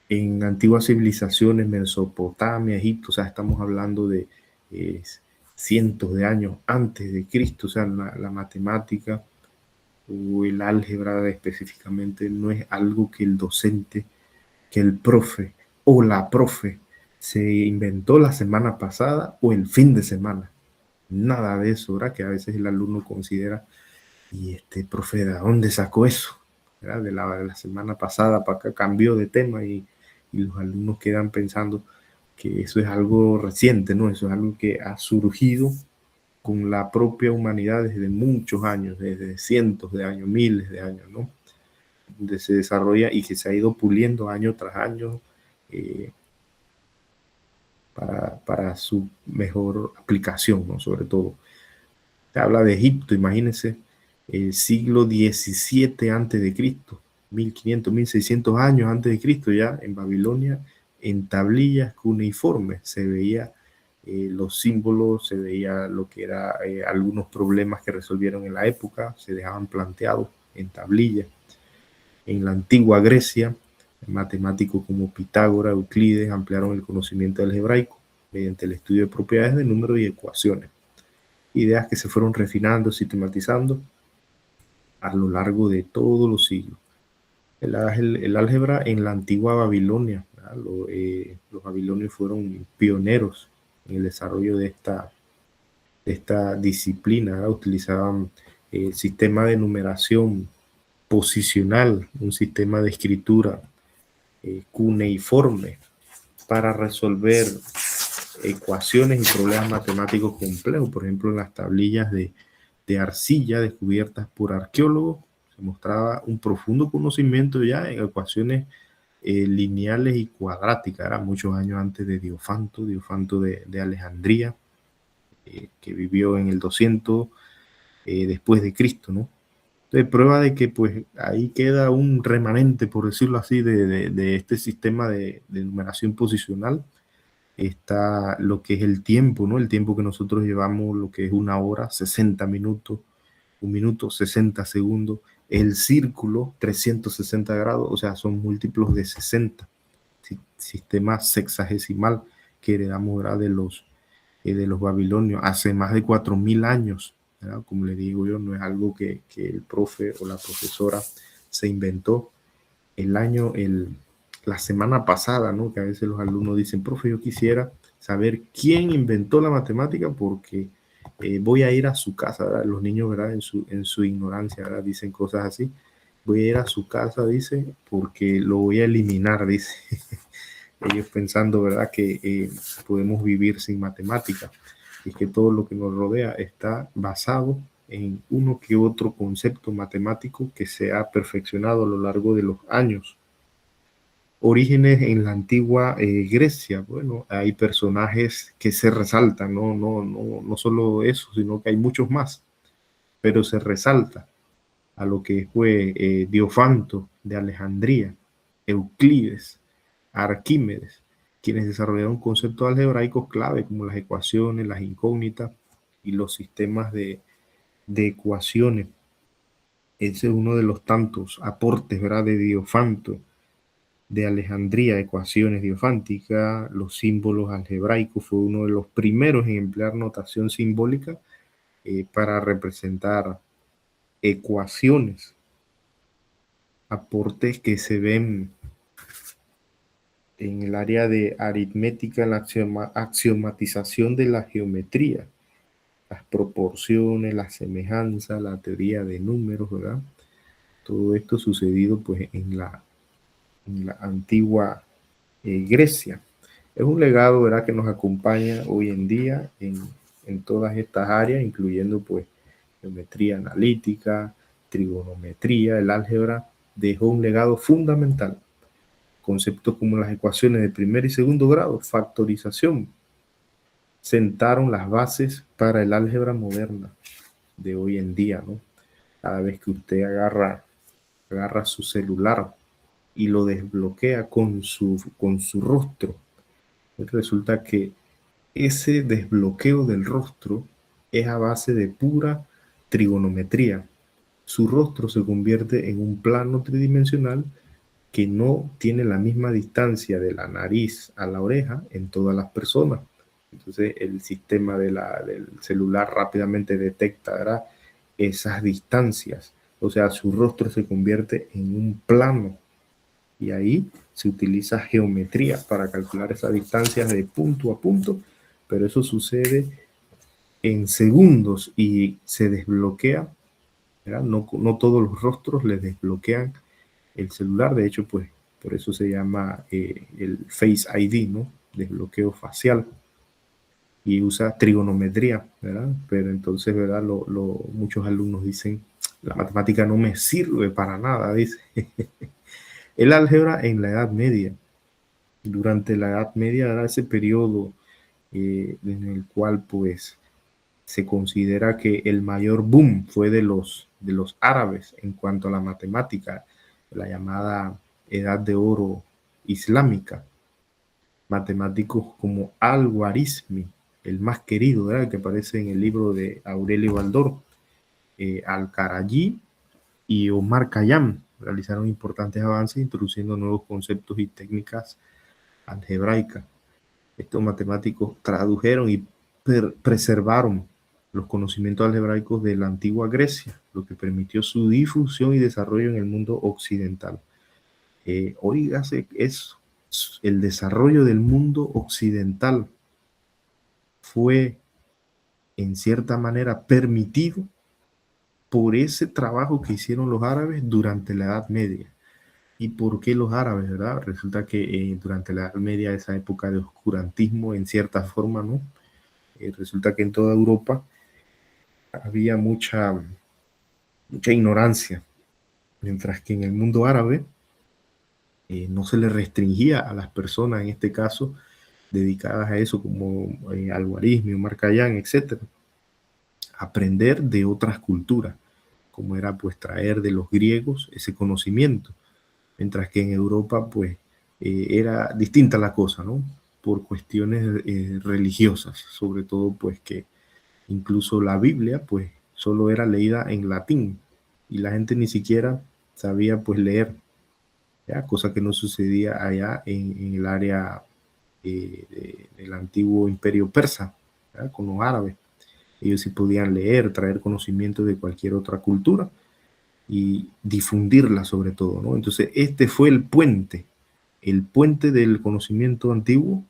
en antiguas civilizaciones, Mesopotamia, Egipto, o sea, estamos hablando de cientos de años antes de Cristo, o sea, la matemática o el álgebra específicamente no es algo que el docente, que el profe o la profe se inventó la semana pasada o el fin de semana. nada de eso, ¿verdad? Que a veces el alumno considera, y profe, ¿de dónde sacó eso? ¿Verdad? De la semana pasada para acá cambió de tema y los alumnos quedan pensando que eso es algo reciente, ¿no? Eso es algo que ha surgido con la propia humanidad desde muchos años, desde cientos de años, miles de años, ¿no? Donde se desarrolla y que se ha ido puliendo año tras año eh, para su mejor aplicación, ¿no? Sobre todo. Se habla de Egipto, imagínense, el siglo XVII antes de Cristo, 1500, 1600 años antes de Cristo, ya en Babilonia, en tablillas cuneiformes se veía los símbolos, se veía lo que era algunos problemas que resolvieron en la época, se dejaban planteados en tablillas. En la antigua Grecia, matemáticos como Pitágoras, Euclides ampliaron el conocimiento del hebraico mediante el estudio de propiedades de números y ecuaciones. Ideas que se fueron refinando, sistematizando a lo largo de todos los siglos. El álgebra en la antigua Babilonia, los babilonios fueron pioneros en el desarrollo de esta disciplina, ¿verdad? Utilizaban el sistema de numeración posicional, un sistema de escritura cuneiforme para resolver ecuaciones y problemas matemáticos complejos. Por ejemplo, en las tablillas de arcilla descubiertas por arqueólogos se mostraba un profundo conocimiento ya en ecuaciones lineales y cuadráticas. Era muchos años antes de Diofanto de Alejandría, que vivió en el 200 después de Cristo, ¿no? Entonces, prueba de que pues ahí queda un remanente, por decirlo así, de este sistema de numeración posicional. Está lo que es el tiempo, ¿no? El tiempo que nosotros llevamos, lo que es una hora, 60 minutos, un minuto, 60 segundos. El círculo, 360 grados, o sea, son múltiplos de 60. Sistema sexagesimal que heredamos, ¿verdad? De los babilonios hace más de 4000 años, ¿verdad? Como le digo yo, no es algo que el profe o la profesora se inventó la semana pasada, ¿no? Que a veces los alumnos dicen, profe, yo quisiera saber quién inventó la matemática porque voy a ir a su casa, ¿verdad? Los niños, ¿verdad? En su ignorancia, ¿verdad? Dicen cosas así. Voy a ir a su casa, dice, porque lo voy a eliminar, dice. Ellos pensando, ¿verdad? Que podemos vivir sin matemática. Y que todo lo que nos rodea está basado en uno que otro concepto matemático que se ha perfeccionado a lo largo de los años. Orígenes en la antigua Grecia. Bueno, hay personajes que se resaltan, no solo eso, sino que hay muchos más, pero se resalta a lo que fue Diofanto de Alejandría, Euclides, Arquímedes, quienes desarrollaron conceptos algebraicos clave como las ecuaciones, las incógnitas y los sistemas de ecuaciones. Ese es uno de los tantos aportes, ¿verdad?, de Diofanto de Alejandría, ecuaciones diofánticas, los símbolos algebraicos. Fue uno de los primeros en emplear notación simbólica para representar ecuaciones, aportes que se ven en el área de aritmética, la axiomatización de la geometría, las proporciones, la semejanza, la teoría de números, ¿verdad? Todo esto sucedido pues en la antigua Grecia. Es un legado, ¿verdad?, que nos acompaña hoy en día en todas estas áreas, incluyendo pues geometría analítica, trigonometría. El álgebra dejó un legado fundamental. Conceptos como las ecuaciones de primer y segundo grado, factorización, sentaron las bases para el álgebra moderna de hoy en día, ¿no? Cada vez que usted agarra su celular y lo desbloquea con su rostro, resulta que ese desbloqueo del rostro es a base de pura trigonometría. Su rostro se convierte en un plano tridimensional que no tiene la misma distancia de la nariz a la oreja en todas las personas. Entonces el sistema del celular rápidamente detecta, ¿verdad?, esas distancias. O sea, su rostro se convierte en un plano y ahí se utiliza geometría para calcular esas distancias de punto a punto, pero eso sucede en segundos y se desbloquea, ¿verdad? No, no todos los rostros les desbloquean el celular. De hecho, pues por eso se llama el Face ID, ¿no? Desbloqueo facial. Y usa trigonometría, ¿verdad? Pero entonces, ¿verdad? Muchos alumnos dicen, la matemática no me sirve para nada, dice. El álgebra en la Edad Media. Durante la Edad Media era ese periodo en el cual, pues, se considera que el mayor boom fue de los árabes en cuanto a la matemática, la llamada Edad de Oro islámica. Matemáticos como Al-Khwarizmi, el más querido, ¿verdad? Que aparece en el libro de Aurelio Baldor, Al-Karaji y Omar Khayyam realizaron importantes avances introduciendo nuevos conceptos y técnicas algebraicas. Estos matemáticos tradujeron y preservaron los conocimientos algebraicos de la antigua Grecia, lo que permitió su difusión y desarrollo en el mundo occidental. Oígase eso, el desarrollo del mundo occidental fue en cierta manera permitido por ese trabajo que hicieron los árabes durante la Edad Media. ¿Y por qué los árabes, verdad? Resulta que durante la Edad Media, esa época de oscurantismo, en cierta forma, ¿no? Resulta que en toda Europa había mucha ignorancia, mientras que en el mundo árabe no se le restringía a las personas, en este caso, dedicadas a eso, como Al-Khwarizmi, Omar Khayyam, etc., aprender de otras culturas, como era pues traer de los griegos ese conocimiento, mientras que en Europa pues era distinta la cosa, ¿no? Por cuestiones religiosas, sobre todo pues que incluso la Biblia pues solo era leída en latín y la gente ni siquiera sabía pues leer, ¿ya? Cosa que no sucedía allá en el área del antiguo imperio persa, ¿ya? Con los árabes. Ellos sí podían leer, traer conocimiento de cualquier otra cultura y difundirla sobre todo, ¿no? Entonces este fue el puente del conocimiento antiguo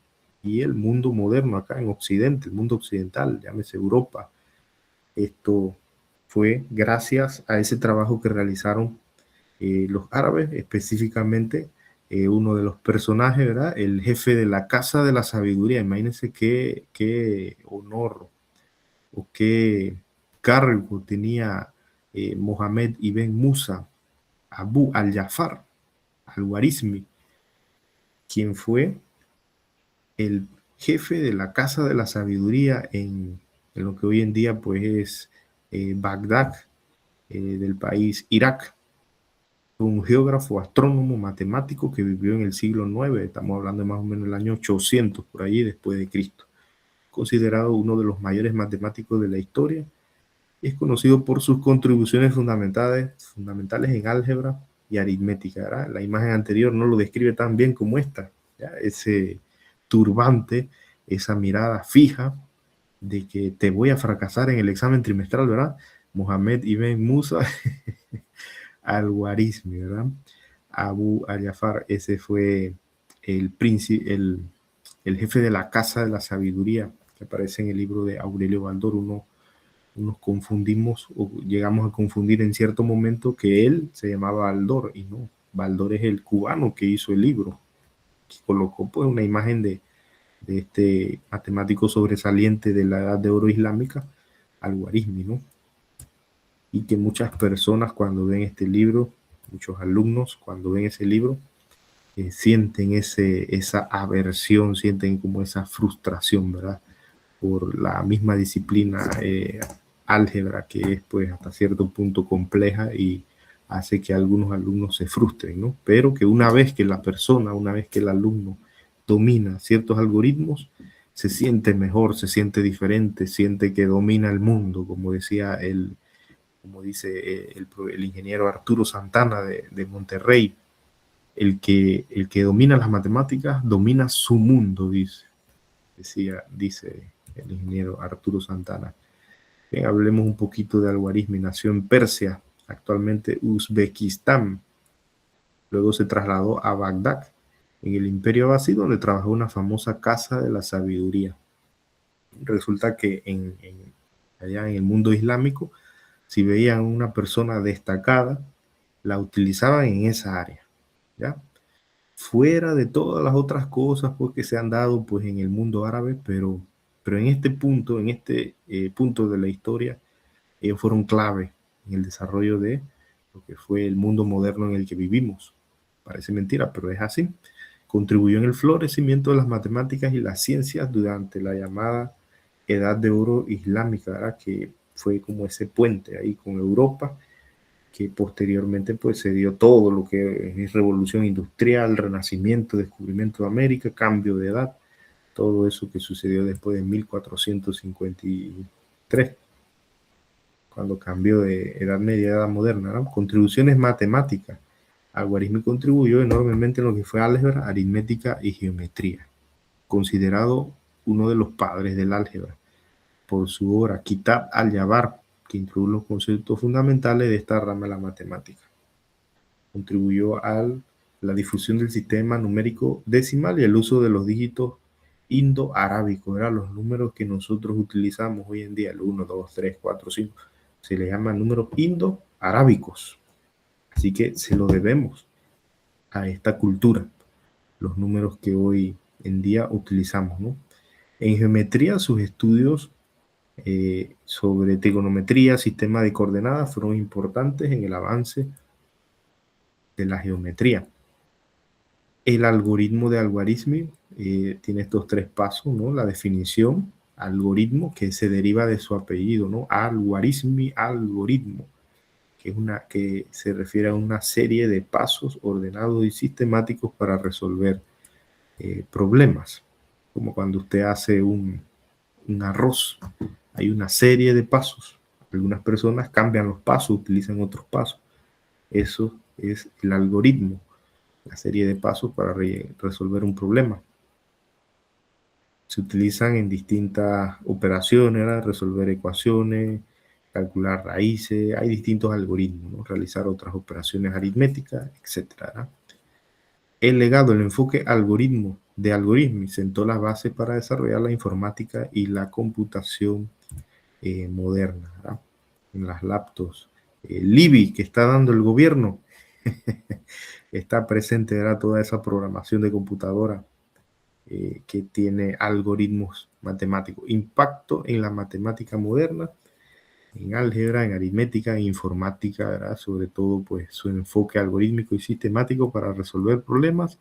y el mundo moderno acá en Occidente, el mundo occidental, llámese Europa. Esto fue gracias a ese trabajo que realizaron los árabes, específicamente uno de los personajes, ¿verdad? El jefe de la Casa de la Sabiduría. Imagínense qué honor o qué cargo tenía Mohammed ibn Musa Abu al-Jafar al-Khwarizmi, quien fue el jefe de la Casa de la Sabiduría en lo que hoy en día pues es Bagdad, del país Irak. Fue un geógrafo, astrónomo, matemático que vivió en el siglo IX, estamos hablando de más o menos el año 800, por allí después de Cristo. Considerado uno de los mayores matemáticos de la historia, es conocido por sus contribuciones fundamentales en álgebra y aritmética, ¿verdad? La imagen anterior no lo describe tan bien como esta, ¿ya? Ese turbante, esa mirada fija de que te voy a fracasar en el examen trimestral, ¿verdad? Mohammed ibn Musa al-Khwarizmi, ¿verdad? Abu al-Jafar, ese fue el príncipe, el jefe de la Casa de la Sabiduría, que aparece en el libro de Aurelio Baldor. Nos confundimos o llegamos a confundir en cierto momento que él se llamaba Baldor y no, Baldor es el cubano que hizo el libro, que colocó pues una imagen de este matemático sobresaliente de la Edad de Oro islámica, Al-Khwarizmi, ¿no? Y que muchas personas cuando ven este libro, muchos alumnos cuando ven ese libro, sienten esa aversión, sienten como esa frustración, ¿verdad? Por la misma disciplina álgebra, que es pues hasta cierto punto compleja y hace que algunos alumnos se frustren, ¿no? Pero que una vez que el alumno domina ciertos algoritmos, se siente mejor, se siente diferente, siente que domina el mundo, como decía como dice el ingeniero Arturo Santana de Monterrey, el que domina las matemáticas domina su mundo, dice el ingeniero Arturo Santana. Bien, hablemos un poquito de Al-Khwarizmi. Nació en Persia, actualmente Uzbekistán. Luego se trasladó a Bagdad, en el Imperio Abasí, donde trabajó en una famosa Casa de la Sabiduría. Resulta que en allá en el mundo islámico, si veían una persona destacada, la utilizaban en esa área, ¿ya? Fuera de todas las otras cosas pues, que se han dado pues, en el mundo árabe, pero en este punto de la historia, ellos fueron clave en el desarrollo de lo que fue el mundo moderno en el que vivimos. Parece mentira, pero es así. Contribuyó en el florecimiento de las matemáticas y las ciencias durante la llamada Edad de Oro Islámica, ¿verdad? Que fue como ese puente ahí con Europa, que posteriormente pues se dio todo lo que es revolución industrial, renacimiento, descubrimiento de América, cambio de edad, todo eso que sucedió después de 1453, cuando cambió de edad media a edad moderna, ¿no? Contribuciones matemáticas. Algoritmo contribuyó enormemente en lo que fue álgebra, aritmética y geometría, considerado uno de los padres del álgebra por su obra Kitab al-Jabr, que introdujo los conceptos fundamentales de esta rama de la matemática. Contribuyó a la difusión del sistema numérico decimal y el uso de los dígitos indo-arábicos, eran los números que nosotros utilizamos hoy en día, el 1, 2, 3, 4, 5, se les llama números indo-arábicos. Así que se lo debemos a esta cultura, los números que hoy en día utilizamos, ¿no? En geometría, sus estudios sobre trigonometría, sistema de coordenadas, fueron importantes en el avance de la geometría. El algoritmo de Al-Khwarizmi tiene estos tres pasos, ¿no? La definición, algoritmo, que se deriva de su apellido, ¿no? Al-Khwarizmi, algoritmo, que se refiere a una serie de pasos ordenados y sistemáticos para resolver problemas, como cuando usted hace un arroz. Hay una serie de pasos. Algunas personas cambian los pasos, utilizan otros pasos. Eso es el algoritmo, la serie de pasos para resolver un problema. Se utilizan en distintas operaciones, resolver ecuaciones, calcular raíces. Hay distintos algoritmos, ¿no? Realizar otras operaciones aritméticas, etc. El legado, el enfoque de algoritmo sentó las bases para desarrollar la informática y la computación moderna, ¿verdad? En las laptops. Libby, que está dando el gobierno, está presente, ¿verdad? Toda esa programación de computadora que tiene algoritmos matemáticos. Impacto en la matemática moderna, en álgebra, en aritmética, en informática, ¿verdad? Sobre todo, pues, su enfoque algorítmico y sistemático para resolver problemas.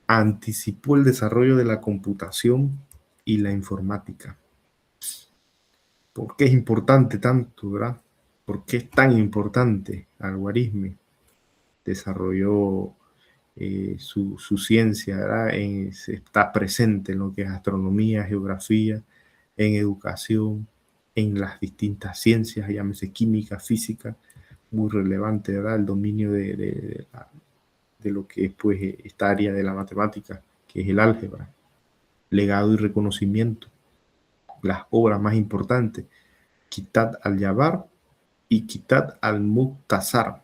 Anticipó el desarrollo de la computación y la informática. ¿Por qué es importante tanto, verdad? ¿Por qué es tan importante Al-Khwarizmi? Desarrolló su ciencia, ¿verdad? Está presente en lo que es astronomía, geografía, en educación, en las distintas ciencias, llámese química, física, muy relevante, ¿verdad? El dominio de lo que es pues esta área de la matemática, que es el álgebra, legado y reconocimiento, las obras más importantes, Kitab al-Jabr y Kitab al-Mukhtasar,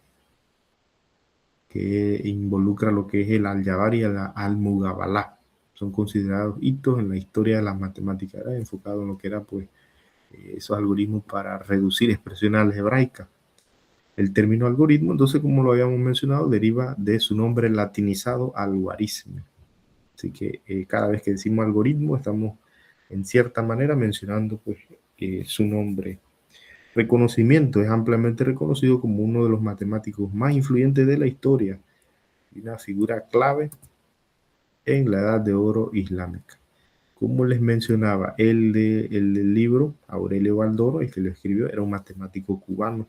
que involucra lo que es el al-Jabr y el al-Muqabalah. Son considerados hitos en la historia de las matemáticas, ¿verdad? Enfocado en lo que era pues esos algoritmos para reducir expresiones algebraicas. El término algoritmo, entonces, como lo habíamos mencionado, deriva de su nombre latinizado Al-Khwarizmi. Así que cada vez que decimos algoritmo, estamos en cierta manera mencionando pues, su nombre. Reconocimiento, es ampliamente reconocido como uno de los matemáticos más influyentes de la historia y una figura clave en la Edad de Oro islámica. Como les mencionaba, el del libro, Aurelio Baldoro, el que lo escribió, era un matemático cubano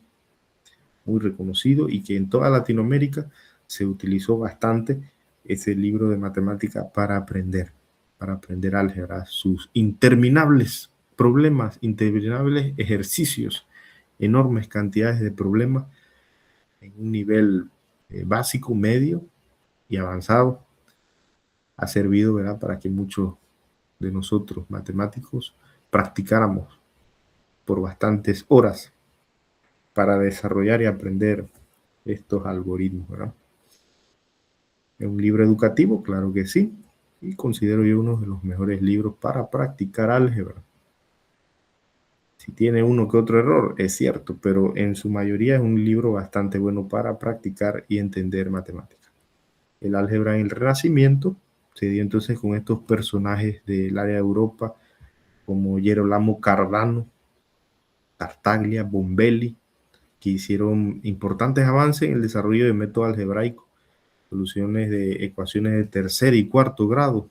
muy reconocido y que en toda Latinoamérica se utilizó bastante ese libro de matemática para aprender álgebra, sus interminables problemas, interminables ejercicios, enormes cantidades de problemas en un nivel básico, medio y avanzado. Ha servido, ¿verdad?, para que muchos de nosotros matemáticos practicáramos por bastantes horas para desarrollar y aprender estos algoritmos, ¿verdad? ¿Es un libro educativo? Claro que sí. Y considero yo uno de los mejores libros para practicar álgebra. Si tiene uno que otro error, es cierto, pero en su mayoría es un libro bastante bueno para practicar y entender matemáticas. El álgebra en el Renacimiento se dio entonces con estos personajes del área de Europa como Gerolamo Cardano, Tartaglia, Bombelli, que hicieron importantes avances en el desarrollo de método algebraico, soluciones de ecuaciones de tercer y cuarto grado,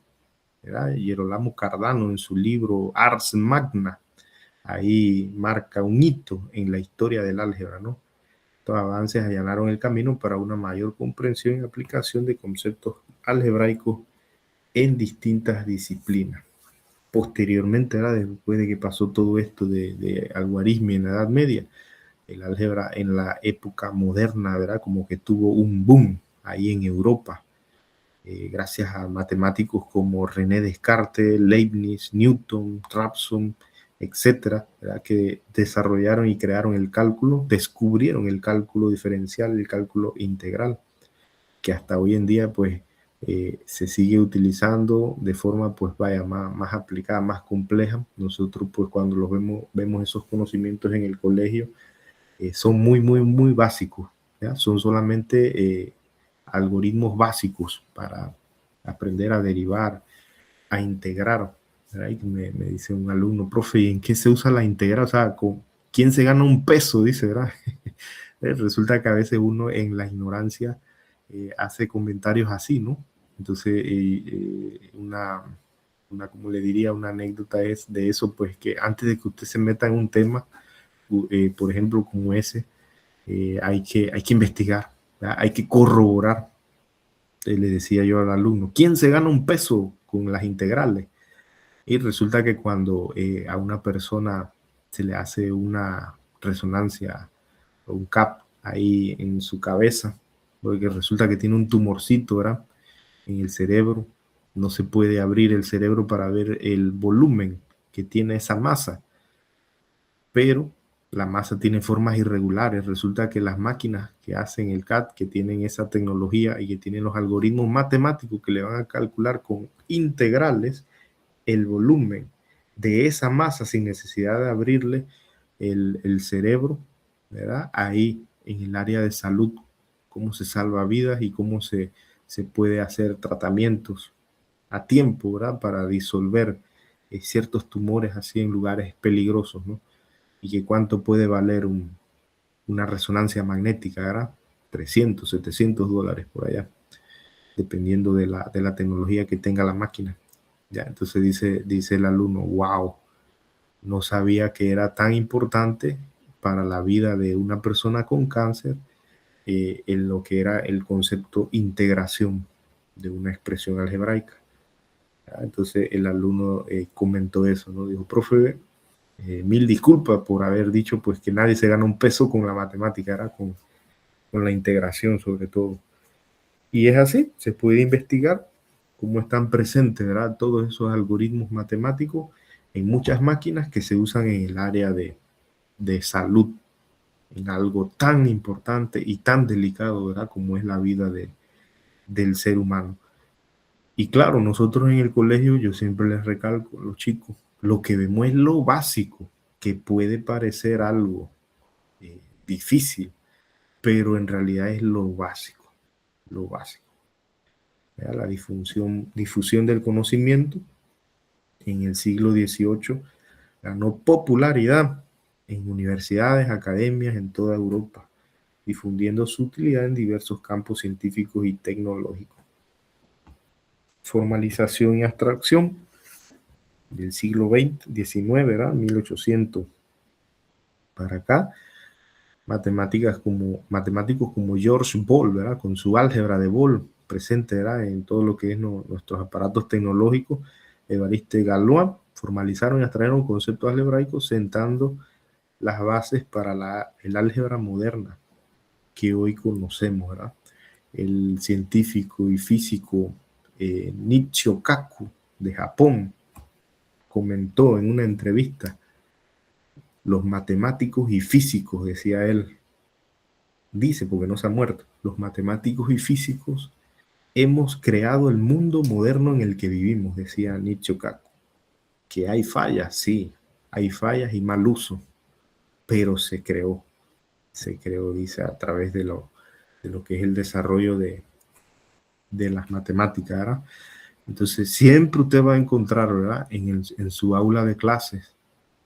¿verdad? Gerolamo Cardano en su libro Ars Magna, ahí marca un hito en la historia del álgebra, ¿no? Estos avances allanaron el camino para una mayor comprensión y aplicación de conceptos algebraicos en distintas disciplinas. Posteriormente, ¿verdad? Después de que pasó todo esto de algoritmia en la Edad Media, el álgebra en la época moderna, ¿verdad? Como que tuvo un boom ahí en Europa, gracias a matemáticos como René Descartes, Leibniz, Newton, Raphson, etcétera, ¿verdad? Que desarrollaron y crearon el cálculo, descubrieron el cálculo diferencial, el cálculo integral, que hasta hoy en día pues se sigue utilizando de forma pues vaya más aplicada, más compleja. Nosotros pues cuando los vemos esos conocimientos en el colegio, son muy básicos, ¿ya? Son solamente algoritmos básicos para aprender a derivar, a integrar, ¿verdad? Y me dice un alumno, profe, ¿y en qué se usa la integral? O sea, ¿con quién se gana un peso? Dice, ¿verdad? Resulta que a veces uno en la ignorancia hace comentarios así, ¿no? Entonces, como le diría, una anécdota es de eso, pues que antes de que usted se meta en un tema, por ejemplo, como ese, hay que investigar, ¿verdad? Hay que corroborar. Le decía yo al alumno, ¿quién se gana un peso con las integrales? Y resulta que cuando a una persona se le hace una resonancia o un CAP ahí en su cabeza, porque resulta que tiene un tumorcito, ¿verdad? En el cerebro, no se puede abrir el cerebro para ver el volumen que tiene esa masa, pero la masa tiene formas irregulares. Resulta que las máquinas que hacen el CAT, que tienen esa tecnología y que tienen los algoritmos matemáticos que le van a calcular con integrales el volumen de esa masa sin necesidad de abrirle el cerebro, ¿verdad? Ahí en el área de salud, cómo se salva vidas y cómo se puede hacer tratamientos a tiempo, ¿verdad? Para disolver ciertos tumores así en lugares peligrosos, ¿no? Y que cuánto puede valer una resonancia magnética, ¿verdad? 300, 700 dólares por allá, dependiendo de la tecnología que tenga la máquina. Ya, entonces dice el alumno, wow, no sabía que era tan importante para la vida de una persona con cáncer en lo que era el concepto integración de una expresión algebraica. Ya, entonces el alumno comentó eso, ¿no? Dijo, profe, mil disculpas por haber dicho pues que nadie se gana un peso con la matemática, ¿verdad? Con la integración sobre todo. Y es así, se puede investigar cómo están presentes, ¿verdad? Todos esos algoritmos matemáticos en muchas máquinas que se usan en el área de salud, en algo tan importante y tan delicado, ¿verdad? Como es la vida del ser humano. Y claro, nosotros en el colegio, yo siempre les recalco a los chicos, lo que vemos es lo básico, que puede parecer algo difícil, pero en realidad es lo básico, lo básico. ¿Verdad? La difusión del conocimiento en el siglo XVIII ganó popularidad en universidades, academias en toda Europa, difundiendo su utilidad en diversos campos científicos y tecnológicos. Formalización y abstracción del siglo XIX, ¿verdad? 1800 para acá, matemáticos como George Boole, ¿verdad? Con su álgebra de Boole presente, ¿verdad? En todo lo que es nuestros aparatos tecnológicos. Évariste Galois formalizaron y abstrajeron conceptos algebraicos sentando las bases para el álgebra moderna que hoy conocemos, ¿verdad? El científico y físico Michio Kaku de Japón comentó en una entrevista, los matemáticos y físicos, decía él, dice porque no se ha muerto, los matemáticos y físicos hemos creado el mundo moderno en el que vivimos, decía Michio Kaku. Que hay fallas, sí, hay fallas y mal uso, pero se creó, dice, a través de lo que es el desarrollo de las matemáticas, ¿verdad? Entonces, siempre usted va a encontrar, ¿verdad? En su aula de clases,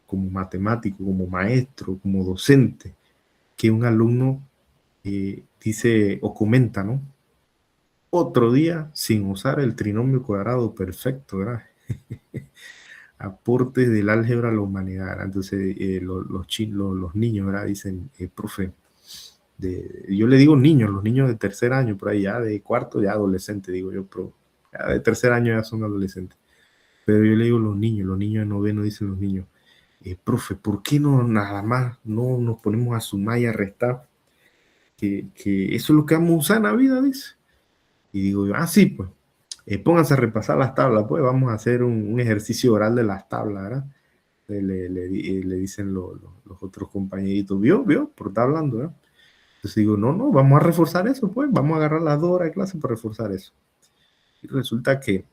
como matemático, como maestro, como docente, que un alumno dice o comenta, ¿no? Otro día sin usar el trinomio cuadrado perfecto, ¿verdad? Aportes del álgebra a la humanidad, ¿verdad? Entonces, los niños, ¿verdad? Dicen, profe, yo le digo niños, los niños de tercer año, por ahí ya de cuarto, ya adolescente, digo yo, pero ya de tercer año ya son adolescentes. Pero yo le digo los niños de noveno, dicen los niños, profe, ¿por qué no nada más no nos ponemos a sumar y a restar? Que eso es lo que vamos a usar en la vida, dice. Y digo yo, sí, pues, pónganse a repasar las tablas, pues vamos a hacer un ejercicio oral de las tablas, ¿verdad? Le dicen los otros compañeritos, ¿vio? Por estar hablando, ¿verdad? Entonces digo, no, vamos a reforzar eso, pues, vamos a agarrar las 2 horas de clase para reforzar eso. Y resulta que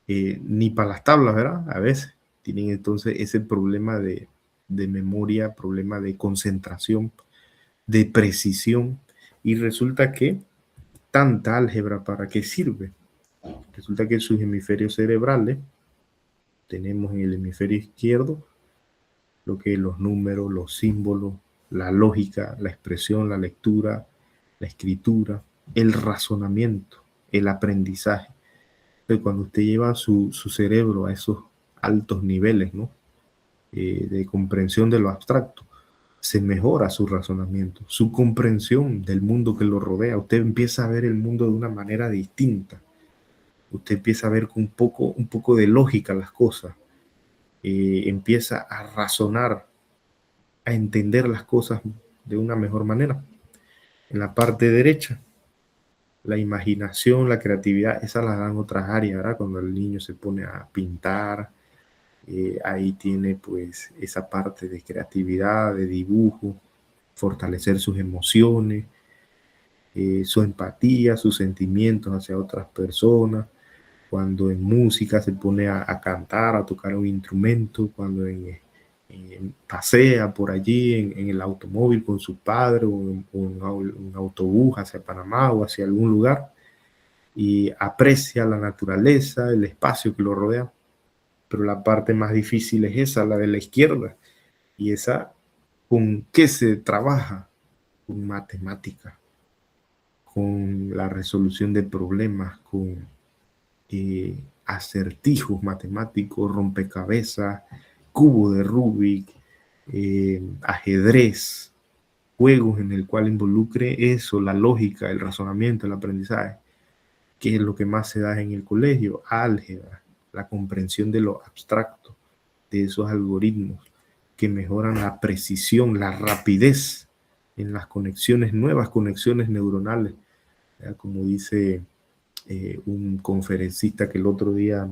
ni para las tablas, ¿verdad? A veces tienen entonces ese problema de memoria, problema de concentración, de precisión, y resulta que tanta álgebra, ¿para qué sirve? Resulta que sus hemisferios cerebrales, tenemos en el hemisferio izquierdo lo que es los números, los símbolos, la lógica, la expresión, la lectura, la escritura, el razonamiento, el aprendizaje. Entonces, cuando usted lleva su cerebro a esos altos niveles, ¿no? De comprensión de lo abstracto, se mejora su razonamiento, su comprensión del mundo que lo rodea. Usted empieza a ver el mundo de una manera distinta. Usted empieza a ver con un poco de lógica las cosas. Empieza a razonar, a entender las cosas de una mejor manera. En la parte derecha, la imaginación, la creatividad, esas las dan otras áreas, ¿verdad? Cuando el niño se pone a pintar, ahí tiene pues esa parte de creatividad, de dibujo, fortalecer sus emociones, su empatía, sus sentimientos hacia otras personas. Cuando en música se pone a cantar, a tocar un instrumento, cuando pasea por allí en el automóvil con su padre o en un autobús hacia Panamá o hacia algún lugar, y aprecia la naturaleza, el espacio que lo rodea. Pero la parte más difícil es esa, la de la izquierda. Y esa, ¿con qué se trabaja? Con matemática, con la resolución de problemas, con acertijos matemáticos, rompecabezas, cubo de Rubik, ajedrez, juegos en el cual involucre eso, la lógica, el razonamiento, el aprendizaje, que es lo que más se da en el colegio, álgebra, la comprensión de lo abstracto, de esos algoritmos que mejoran la precisión, la rapidez en las conexiones, nuevas conexiones neuronales, ¿verdad? Como dice un conferencista que el otro día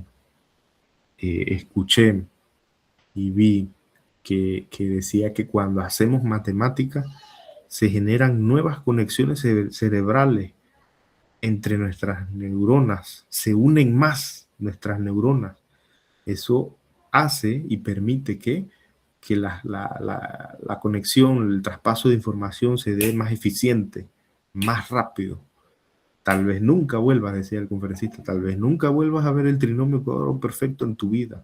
escuché y vi que decía que cuando hacemos matemática se generan nuevas conexiones cerebrales entre nuestras neuronas, se unen más nuestras neuronas. Eso hace y permite que la conexión, el traspaso de información se dé más eficiente, más rápido. Tal vez nunca vuelvas, decía el conferencista, tal vez nunca vuelvas a ver el trinomio cuadrado perfecto en tu vida.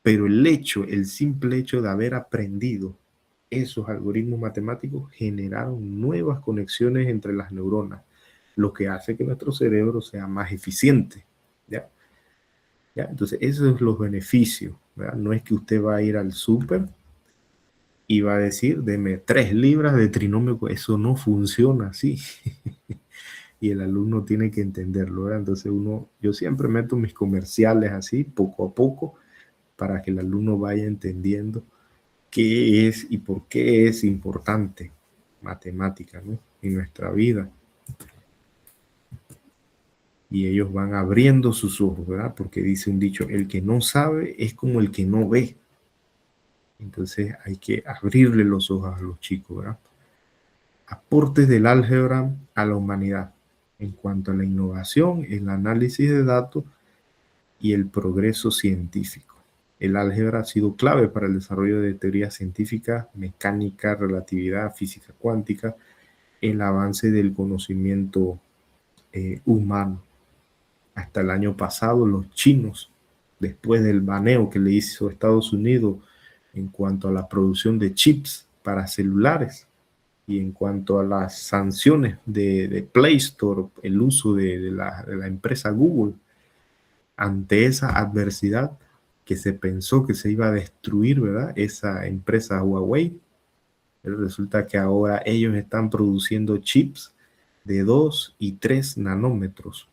Pero el simple hecho de haber aprendido esos algoritmos matemáticos generaron nuevas conexiones entre las neuronas, lo que hace que nuestro cerebro sea más eficiente. ¿Ya? Entonces, esos son los beneficios, ¿verdad? No es que usted va a ir al súper y va a decir, deme 3 libras de trinomio, eso no funciona así. Y el alumno tiene que entenderlo, ¿verdad? Entonces yo siempre meto mis comerciales así, poco a poco, para que el alumno vaya entendiendo qué es y por qué es importante matemática, ¿no? En nuestra vida. Y ellos van abriendo sus ojos, ¿verdad? Porque dice un dicho, el que no sabe es como el que no ve. Entonces hay que abrirle los ojos a los chicos, ¿verdad? Aportes del álgebra a la humanidad en cuanto a la innovación, el análisis de datos y el progreso científico. El álgebra ha sido clave para el desarrollo de teorías científicas, mecánica, relatividad, física cuántica, el avance del conocimiento humano. Hasta el año pasado, los chinos, después del baneo que le hizo Estados Unidos en cuanto a la producción de chips para celulares y en cuanto a las sanciones de Play Store, el uso de la empresa Google, ante esa adversidad que se pensó que se iba a destruir, ¿verdad? Esa empresa Huawei, pero resulta que ahora ellos están produciendo chips de 2 y 3 nanómetros.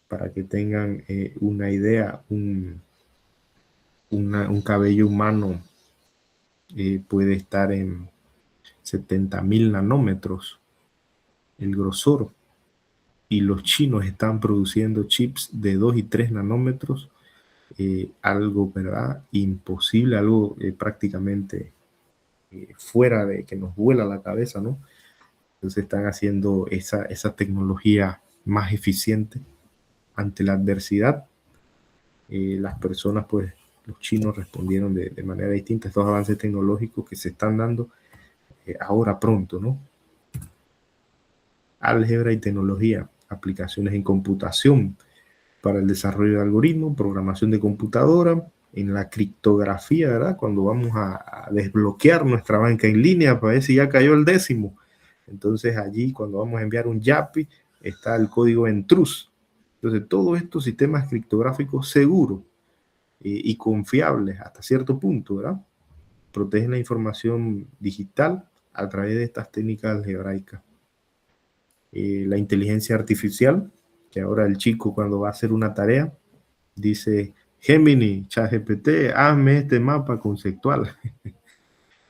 Para que tengan una idea, un cabello humano puede estar en 70.000 nanómetros el grosor, y los chinos están produciendo chips de 2 y 3 nanómetros, algo, ¿verdad?, imposible, algo prácticamente fuera de que nos vuela la cabeza, ¿no? Entonces están haciendo esa tecnología más eficiente ante la adversidad. Las personas, pues, los chinos respondieron de manera distinta a estos avances tecnológicos que se están dando ahora pronto, ¿no? Álgebra y tecnología, aplicaciones en computación para el desarrollo de algoritmos, programación de computadora, en la criptografía, ¿verdad? Cuando vamos a desbloquear nuestra banca en línea para ver si ya cayó el décimo. Entonces allí, cuando vamos a enviar un YAPI, está el código en trust. Entonces, todos estos sistemas criptográficos seguros y confiables hasta cierto punto, ¿verdad?, protegen la información digital a través de estas técnicas algebraicas. La inteligencia artificial, que ahora el chico cuando va a hacer una tarea dice: Gemini, ChatGPT, hazme este mapa conceptual.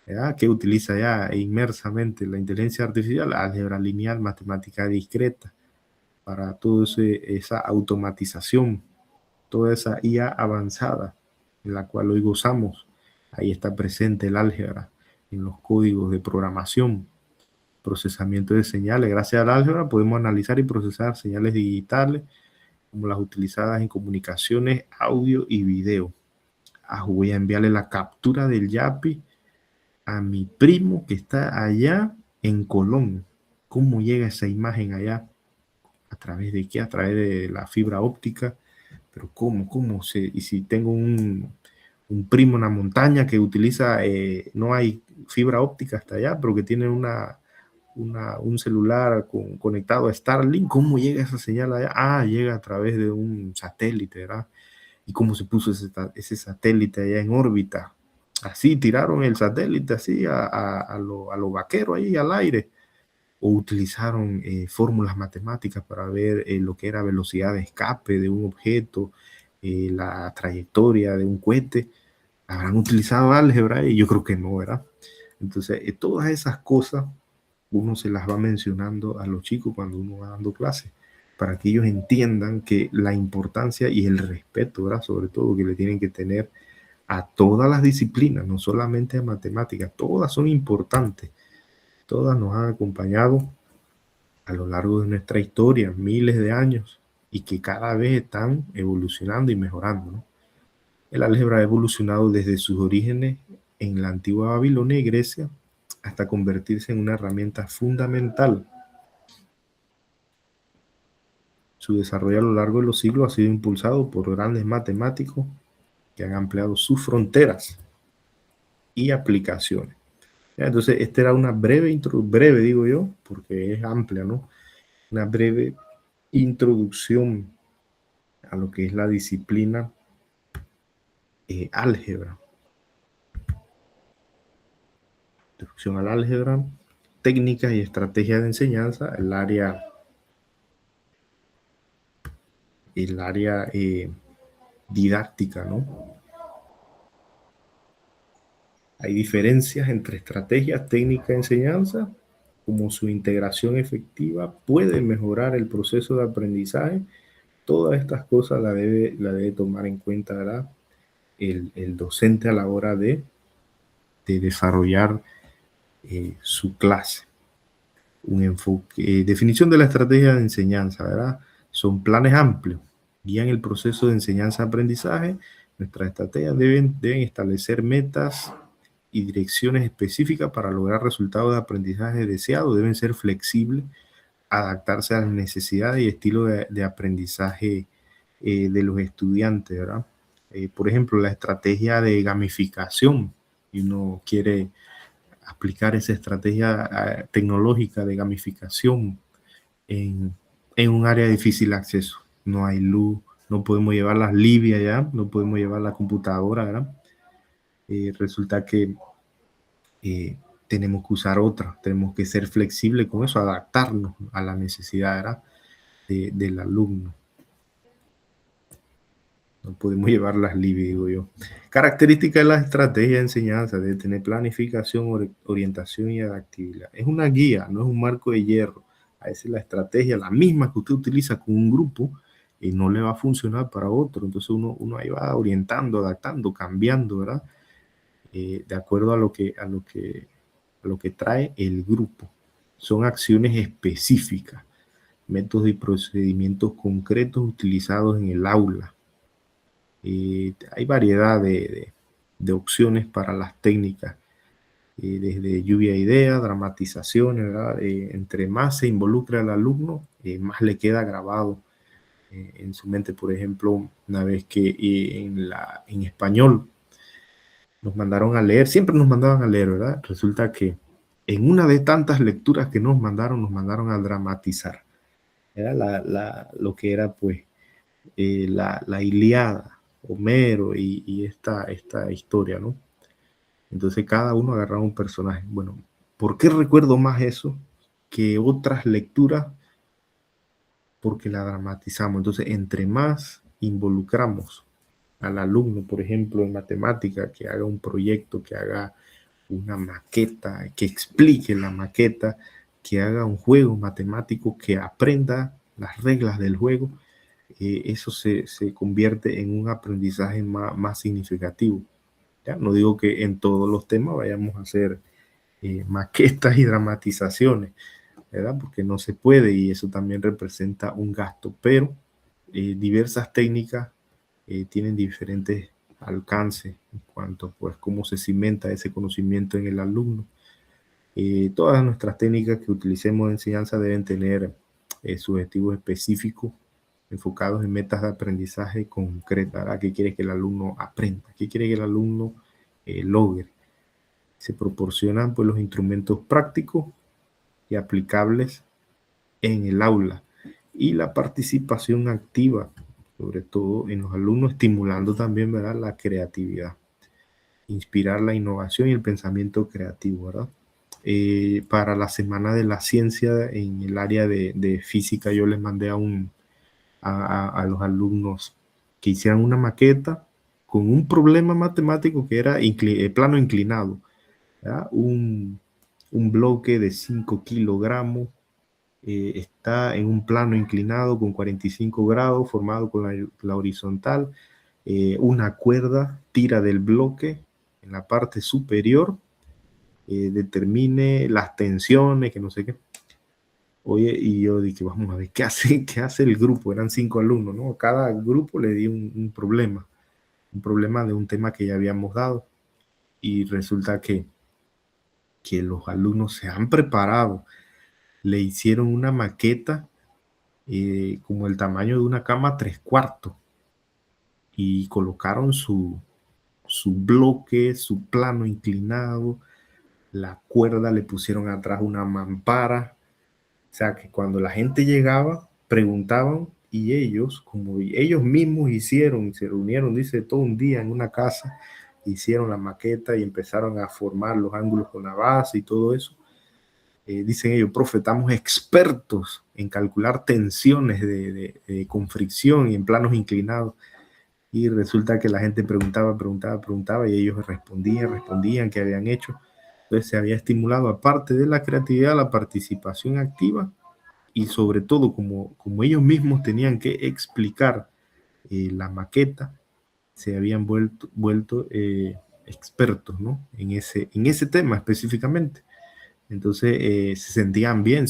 ¿Verdad? Que utiliza ya inmersamente la inteligencia artificial, álgebra lineal, matemática discreta, para toda esa automatización, toda esa IA avanzada en la cual hoy gozamos. Ahí está presente el álgebra en los códigos de programación, procesamiento de señales. Gracias al álgebra podemos analizar y procesar señales digitales como las utilizadas en comunicaciones, audio y video. Voy a enviarle la captura del YAPI a mi primo que está allá en Colón. ¿Cómo llega esa imagen allá? ¿A través de qué? A través de la fibra óptica. Pero ¿cómo se...? Y si tengo un primo en la montaña que utiliza, no hay fibra óptica hasta allá, pero que tiene un celular conectado a Starlink, ¿cómo llega esa señal allá? Llega a través de un satélite, ¿verdad? ¿Y cómo se puso ese satélite allá en órbita? Así tiraron el satélite así a lo vaquero ahí al aire, o utilizaron fórmulas matemáticas para ver lo que era velocidad de escape de un objeto, la trayectoria de un cohete. ¿Habrán utilizado álgebra? Y yo creo que no, ¿verdad? Entonces, todas esas cosas uno se las va mencionando a los chicos cuando uno va dando clases, para que ellos entiendan que la importancia y el respeto, ¿verdad?, sobre todo, que le tienen que tener a todas las disciplinas, no solamente a matemáticas. Todas son importantes, todas nos han acompañado a lo largo de nuestra historia, miles de años, y que cada vez están evolucionando y mejorando, ¿no? El álgebra ha evolucionado desde sus orígenes en la antigua Babilonia y Grecia hasta convertirse en una herramienta fundamental. Su desarrollo a lo largo de los siglos ha sido impulsado por grandes matemáticos que han ampliado sus fronteras y aplicaciones. Entonces, esta era una breve digo yo, porque es amplia, ¿no? Una breve introducción a lo que es la disciplina álgebra. Introducción al álgebra, técnicas y estrategias de enseñanza, el área didáctica, ¿no? Hay diferencias entre estrategias, técnicas de enseñanza, como su integración efectiva puede mejorar el proceso de aprendizaje. Todas estas cosas la debe tomar en cuenta, ¿verdad?, el docente a la hora de desarrollar su clase. Un enfoque, definición de la estrategia de enseñanza, ¿verdad? Son planes amplios, guían el proceso de enseñanza-aprendizaje Nuestras estrategias deben establecer metas y direcciones específicas para lograr resultados de aprendizaje deseados. Deben ser flexibles, adaptarse a las necesidades y estilo de aprendizaje de los estudiantes, ¿verdad? Por ejemplo, la estrategia de gamificación, y uno quiere aplicar esa estrategia tecnológica de gamificación en un área de difícil acceso. No hay luz, no podemos llevar las libias ya, no podemos llevar la computadora, ¿verdad? Resulta que tenemos que usar otra, tenemos que ser flexibles con eso, adaptarnos a la necesidad, ¿verdad? Del alumno. No podemos llevar las libias, digo yo. Características de la estrategia de enseñanza: de tener planificación, orientación y adaptabilidad. Es una guía, no es un marco de hierro. A veces la estrategia, la misma que usted utiliza con un grupo, y no le va a funcionar para otro. Entonces uno ahí va orientando, adaptando, cambiando, ¿verdad? De acuerdo a lo que trae el grupo. Son acciones específicas, métodos y procedimientos concretos utilizados en el aula. Hay variedad de opciones para las técnicas, desde lluvia de ideas, dramatizaciones, ¿verdad? Entre más se involucra el alumno, más le queda grabado en su mente. Por ejemplo, una vez que en español nos mandaron a leer, siempre nos mandaban a leer, ¿verdad? Resulta que en una de tantas lecturas que nos mandaron a dramatizar. Era lo que era, pues, la Ilíada, Homero y esta historia, ¿no? Entonces cada uno agarraba un personaje. Bueno, ¿por qué recuerdo más eso que otras lecturas? Porque la dramatizamos. Entonces, entre más involucramos al alumno, por ejemplo, en matemática, que haga un proyecto, que haga una maqueta, que explique la maqueta, que haga un juego matemático, que aprenda las reglas del juego, eso se convierte en un aprendizaje más significativo. ¿Ya? No digo que en todos los temas vayamos a hacer maquetas y dramatizaciones, ¿verdad? Porque no se puede, y eso también representa un gasto, pero diversas técnicas tienen diferentes alcances en cuanto, pues, cómo se cimenta ese conocimiento en el alumno. Todas nuestras técnicas que utilicemos de enseñanza deben tener sus objetivos específicos, enfocados en metas de aprendizaje concretas, ¿verdad? ¿Qué quiere que el alumno aprenda? ¿Qué quiere que el alumno logre? Se proporcionan, pues, los instrumentos prácticos y aplicables en el aula, y la participación activa, sobre todo en los alumnos, estimulando también, ¿verdad?, la creatividad, inspirar la innovación y el pensamiento creativo, ¿verdad? Para la Semana de la Ciencia en el área de física, yo les mandé a los alumnos que hicieran una maqueta con un problema matemático que era plano inclinado, ¿verdad? Un bloque de 5 kilogramos está en un plano inclinado con 45 grados, formado con la horizontal. Una cuerda tira del bloque en la parte superior, determine las tensiones, que no sé qué. Oye, y yo dije, vamos a ver, ¿qué hace el grupo? Eran 5 alumnos, ¿no? Cada grupo le di un problema de un tema que ya habíamos dado. Y resulta que los alumnos se han preparado, le hicieron una maqueta como el tamaño de una cama 3/4, y colocaron su bloque, su plano inclinado, la cuerda, le pusieron atrás una mampara. O sea, que cuando la gente llegaba, preguntaban, y ellos, como ellos mismos hicieron, se reunieron, dice, todo un día en una casa, hicieron la maqueta y empezaron a formar los ángulos con la base y todo eso. Dicen ellos, profe, estamos expertos en calcular tensiones con fricción y en planos inclinados. Y resulta que la gente preguntaba, y ellos respondían qué habían hecho. Entonces se había estimulado, aparte de la creatividad, la participación activa, y sobre todo, como ellos mismos tenían que explicar la maqueta, se habían vuelto expertos, ¿no?, en ese tema específicamente. Entonces se sentían bien,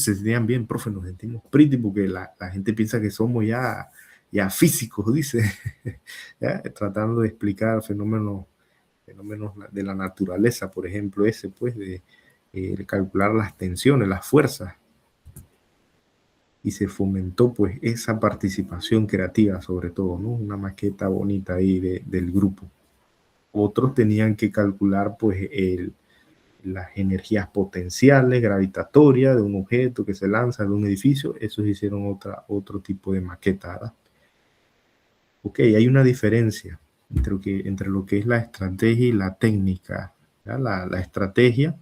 profe, nos sentimos pretty, porque la gente piensa que somos ya ya físicos, dice, ¿ya? Tratando de explicar fenómenos de la naturaleza, por ejemplo, ese, pues, de calcular las tensiones, las fuerzas, y se fomentó, pues, esa participación creativa, sobre todo, ¿no? Una maqueta bonita ahí del grupo. Otros tenían que calcular, pues, las energías potenciales, gravitatorias de un objeto que se lanza de un edificio. Esos hicieron otro tipo de maqueta, ¿verdad? Ok, hay una diferencia entre lo que es la estrategia y la técnica. La estrategia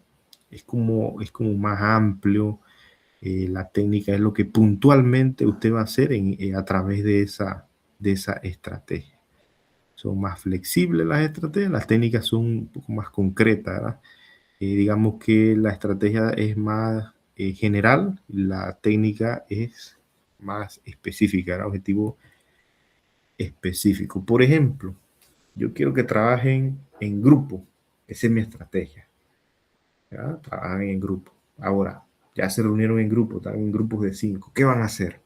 es como más amplio. La técnica es lo que puntualmente usted va a hacer a través de esa estrategia. Son más flexibles las estrategias, las técnicas son un poco más concretas, ¿verdad? Digamos que la estrategia es más general, la técnica es más específica, ¿verdad? Objetivo específico. Por ejemplo, yo quiero que trabajen en grupo. Esa es mi estrategia. ¿Ya? Trabajan en grupo. Ahora, ya se reunieron en grupo, están en grupos de 5. ¿Qué van a hacer?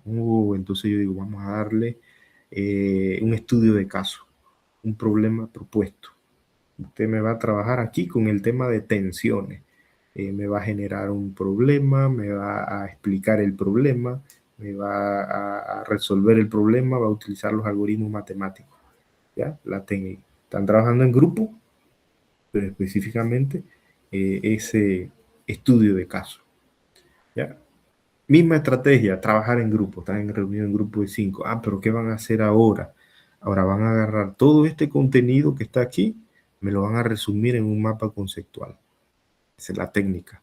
Entonces yo digo, vamos a darle un estudio de caso, un problema propuesto. Usted me va a trabajar aquí con el tema de tensiones. Me va a generar un problema, me va a explicar el problema, me va a resolver el problema, va a utilizar los algoritmos matemáticos. ¿Ya? La técnica. Están trabajando en grupo, pero específicamente ese estudio de caso. ¿Ya? Misma estrategia, trabajar en grupo. Están reunidos en grupo de 5. Pero ¿qué van a hacer ahora? Ahora van a agarrar todo este contenido que está aquí, me lo van a resumir en un mapa conceptual. Esa es la técnica.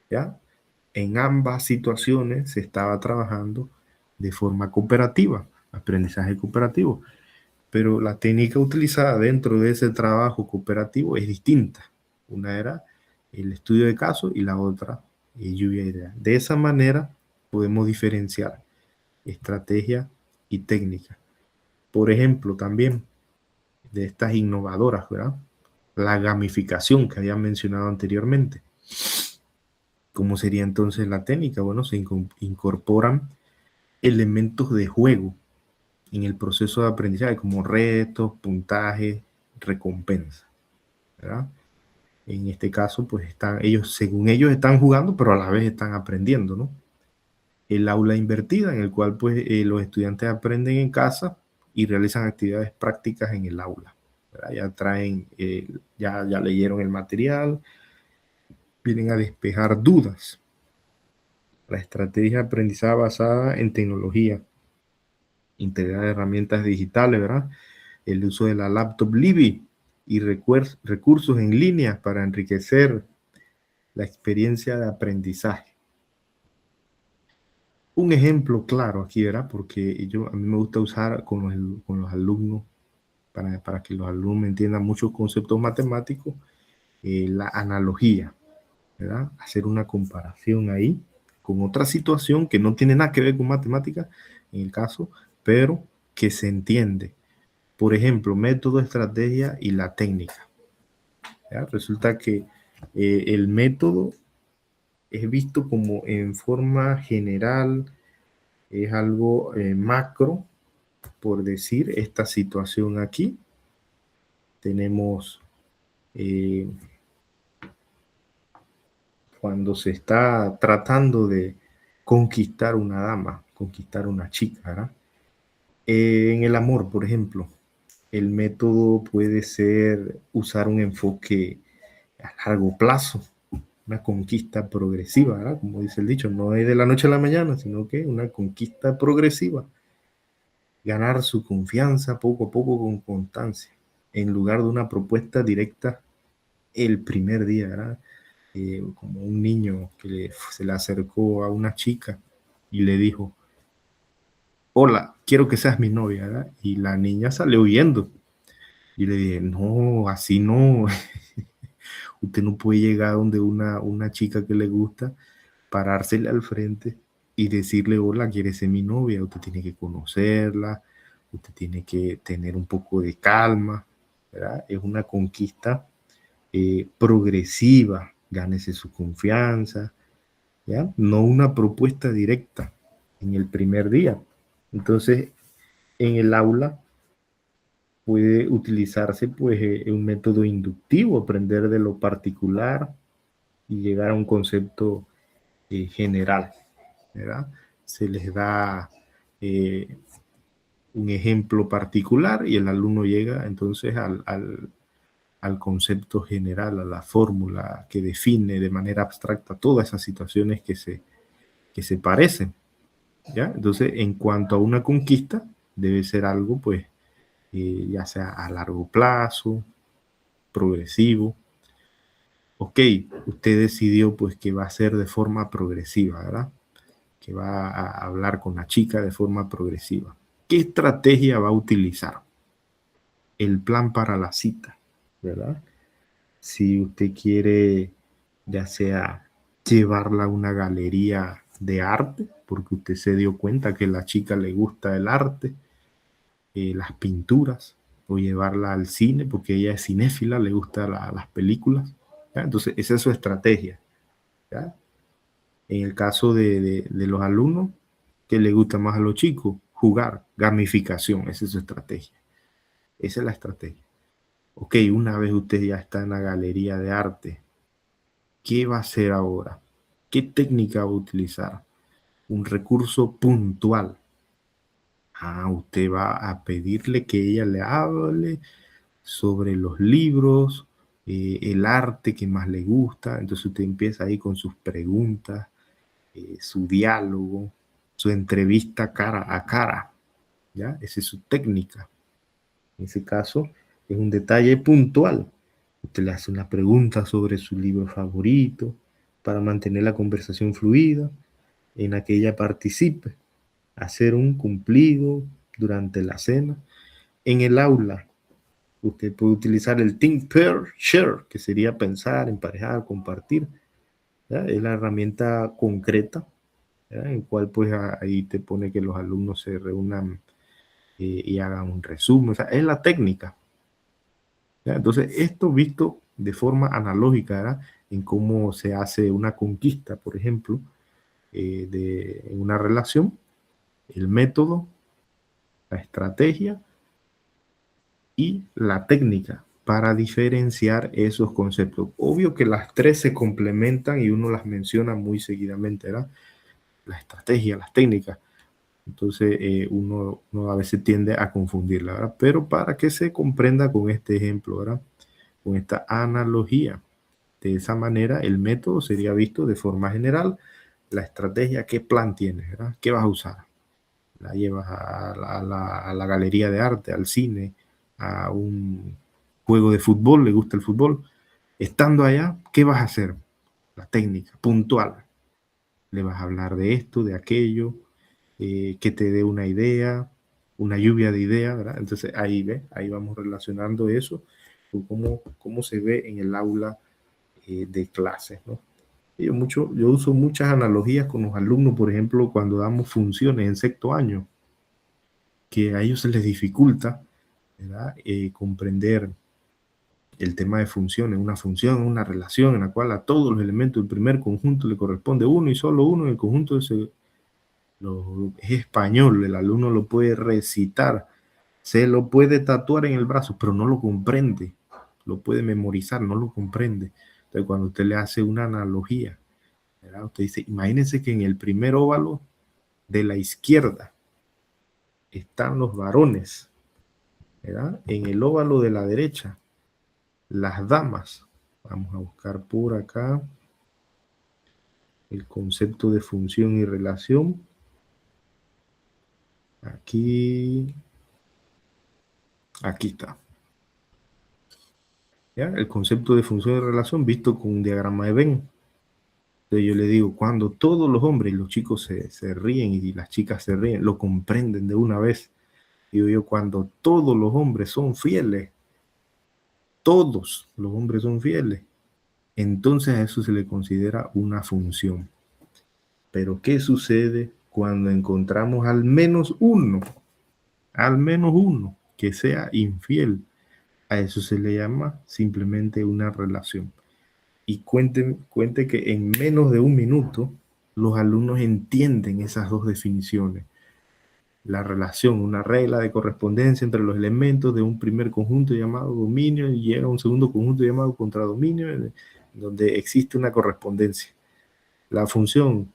¿Ya? En ambas situaciones se estaba trabajando de forma cooperativa, aprendizaje cooperativo. Pero la técnica utilizada dentro de ese trabajo cooperativo es distinta. Una era el estudio de caso y la otra lluvia de ideas. De esa manera podemos diferenciar estrategia y técnica. Por ejemplo, también de estas innovadoras, ¿verdad? La gamificación que había mencionado anteriormente. ¿Cómo sería entonces la técnica? Bueno, se incorporan elementos de juego en el proceso de aprendizaje, como retos, puntajes, recompensa, ¿verdad? En este caso, pues según ellos están jugando, pero a la vez están aprendiendo, ¿no? El aula invertida, en el cual pues los estudiantes aprenden en casa y realizan actividades prácticas en el aula, ¿verdad? Ya traen, ya leyeron el material, vienen a despejar dudas. La estrategia de aprendizaje basada en tecnología, integrar herramientas digitales, ¿verdad? El uso de la laptop Libby y recursos en línea para enriquecer la experiencia de aprendizaje. Un ejemplo claro aquí, ¿verdad? Porque a mí me gusta usar con los alumnos, para que los alumnos entiendan muchos conceptos matemáticos, la analogía, ¿verdad? Hacer una comparación ahí con otra situación que no tiene nada que ver con matemáticas, en el caso, pero que se entiende. Por ejemplo, método, estrategia y la técnica. ¿Ya? Resulta que el método es visto como en forma general, es algo macro, por decir, esta situación aquí. Tenemos cuando se está tratando de conquistar una dama, conquistar una chica, ¿verdad? En el amor, por ejemplo, el método puede ser usar un enfoque a largo plazo, una conquista progresiva, ¿verdad? Como dice el dicho, no es de la noche a la mañana, sino que una conquista progresiva. Ganar su confianza poco a poco con constancia, en lugar de una propuesta directa el primer día, ¿verdad? Como un niño que se le acercó a una chica y le dijo, hola, quiero que seas mi novia, ¿verdad? Y la niña salió huyendo. Y le dije, no, así no. Usted no puede llegar donde una chica que le gusta, parársele al frente y decirle, hola, ¿quieres ser mi novia? Usted tiene que conocerla, usted tiene que tener un poco de calma, ¿verdad? Es una conquista progresiva, gánese su confianza, ¿ya? No una propuesta directa en el primer día. Entonces, En el aula puede utilizarse pues un método inductivo, aprender de lo particular y llegar a un concepto general, ¿verdad? Se les da un ejemplo particular y el alumno llega entonces al concepto general, a la fórmula que define de manera abstracta todas esas situaciones que se parecen, ¿ya? Entonces, en cuanto a una conquista, debe ser algo, pues, ya sea a largo plazo, progresivo. Ok, usted decidió, pues, que va a ser de forma progresiva, ¿verdad? Que va a hablar con la chica de forma progresiva. ¿Qué estrategia va a utilizar? El plan para la cita, ¿verdad? Si usted quiere, ya sea llevarla a una galería de arte, porque usted se dio cuenta que a la chica le gusta el arte, las pinturas, o llevarla al cine, porque ella es cinéfila, le gustan las películas, ¿ya? Entonces, esa es su estrategia, ¿ya? En el caso de los alumnos, ¿qué le gusta más a los chicos? Jugar, gamificación, esa es su estrategia. Esa es la estrategia. Ok, una vez usted ya está en la galería de arte, ¿qué va a hacer ahora? ¿Qué técnica va a utilizar? Un recurso puntual. Usted va a pedirle que ella le hable sobre los libros, el arte que más le gusta. Entonces usted empieza ahí con sus preguntas, su diálogo, su entrevista cara a cara, ¿ya? Esa es su técnica. En ese caso, es un detalle puntual. Usted le hace una pregunta sobre su libro favorito para mantener la conversación fluida en la que ella participe. Hacer un cumplido durante la cena. En el aula, usted puede utilizar el Think, Pair, Share, que sería pensar, emparejar, compartir. ¿Ya? Es la herramienta concreta, ¿ya? En cual pues ahí te pone que los alumnos se reúnan y hagan un resumen. O sea, es la técnica. ¿Ya? Entonces, esto visto de forma analógica, ¿verdad? En cómo se hace una conquista, por ejemplo, en una relación, el método, la estrategia y la técnica para diferenciar esos conceptos. Obvio que las tres se complementan y uno las menciona muy seguidamente, ¿verdad? La estrategia, las técnicas. Entonces uno a veces tiende a confundirla, ¿verdad? Pero para que se comprenda con este ejemplo, ¿verdad? Con esta analogía. De esa manera, el método sería visto de forma general. La estrategia, ¿qué plan tienes, ¿verdad? ¿Qué vas a usar? La llevas a la galería de arte, al cine, a un juego de fútbol, le gusta el fútbol. Estando allá, ¿qué vas a hacer? La técnica, puntual. Le vas a hablar de esto, de aquello, que te dé una idea, una lluvia de ideas, ¿verdad? Entonces ahí ve, ahí vamos relacionando eso con cómo se ve en el aula de clases, ¿no? Yo uso muchas analogías con los alumnos, por ejemplo, cuando damos funciones en sexto año, que a ellos se les dificulta, ¿verdad? Comprender el tema de funciones. Una función es una relación en la cual a todos los elementos del primer conjunto le corresponde uno y solo uno en el conjunto es español, el alumno lo puede recitar, se lo puede tatuar en el brazo, pero no lo comprende, lo puede memorizar, no lo comprende. Entonces, cuando usted le hace una analogía, ¿verdad? Usted dice, imagínense que en el primer óvalo de la izquierda están los varones, ¿verdad? En el óvalo de la derecha, las damas. Vamos a buscar por acá el concepto de función y relación. Aquí está. ¿Ya? El concepto de función y relación visto con un diagrama de Venn. Entonces yo le digo, cuando todos los hombres y los chicos se ríen y las chicas se ríen, lo comprenden de una vez. Digo yo, cuando todos los hombres son fieles, todos los hombres son fieles, entonces a eso se le considera una función. Pero ¿qué sucede cuando encontramos al menos uno que sea infiel? A eso se le llama simplemente una relación. Y cuente que en menos de un minuto los alumnos entienden esas dos definiciones. la relación, una regla de correspondencia entre los elementos de un primer conjunto llamado dominio y llega a un segundo conjunto llamado contradominio, donde existe una correspondencia. La función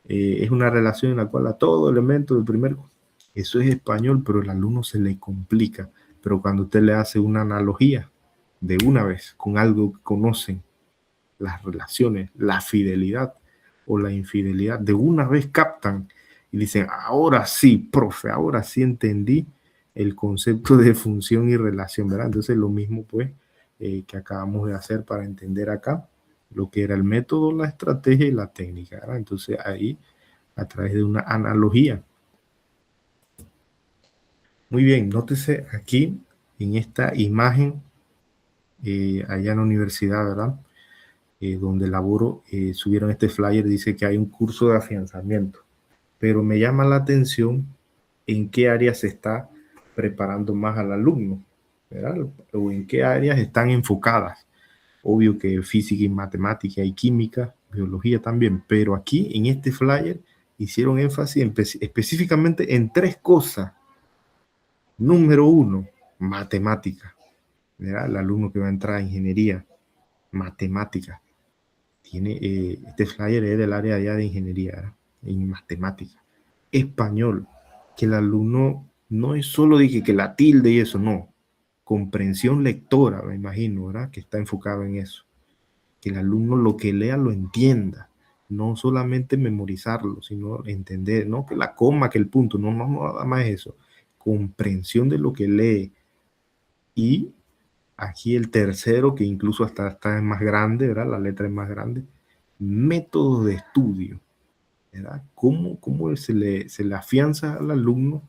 es una relación en la cual a todo elemento del primer, eso es español, pero al alumno se le complica. Pero cuando usted le hace una analogía de una vez con algo que conocen, las relaciones, la fidelidad o la infidelidad, de una vez captan y dicen, ahora sí, profe, ahora sí entendí el concepto de función y relación, ¿verdad? Entonces lo mismo pues que acabamos de hacer para entender acá lo que era el método, la estrategia y la técnica, ¿verdad? Entonces ahí, a través de una analogía. Muy bien, nótese aquí en esta imagen, allá en la universidad, ¿verdad? Donde laboro, subieron este flyer, dice que hay un curso de afianzamiento, pero me llama la atención en qué áreas se está preparando más al alumno, ¿verdad? O en qué áreas están enfocadas. Obvio que física y matemática y química, biología también, pero aquí en este flyer hicieron énfasis específicamente en 3 cosas. Número 1, matemática, ¿verdad? El alumno que va a entrar a ingeniería, matemática. Este flyer es del área allá de ingeniería, ¿verdad? En matemática. Español, que el alumno no es solo dije que la tilde y eso, no. Comprensión lectora, me imagino, ¿verdad? Que está enfocado en eso. Que el alumno lo que lea lo entienda. No solamente memorizarlo, sino entender, ¿no? Que la coma, que el punto, no nada más eso. Comprensión de lo que lee. Y aquí el tercero, que incluso hasta es más grande, ¿verdad? La letra es más grande. Métodos de estudio, ¿verdad? ¿Cómo se le afianza al alumno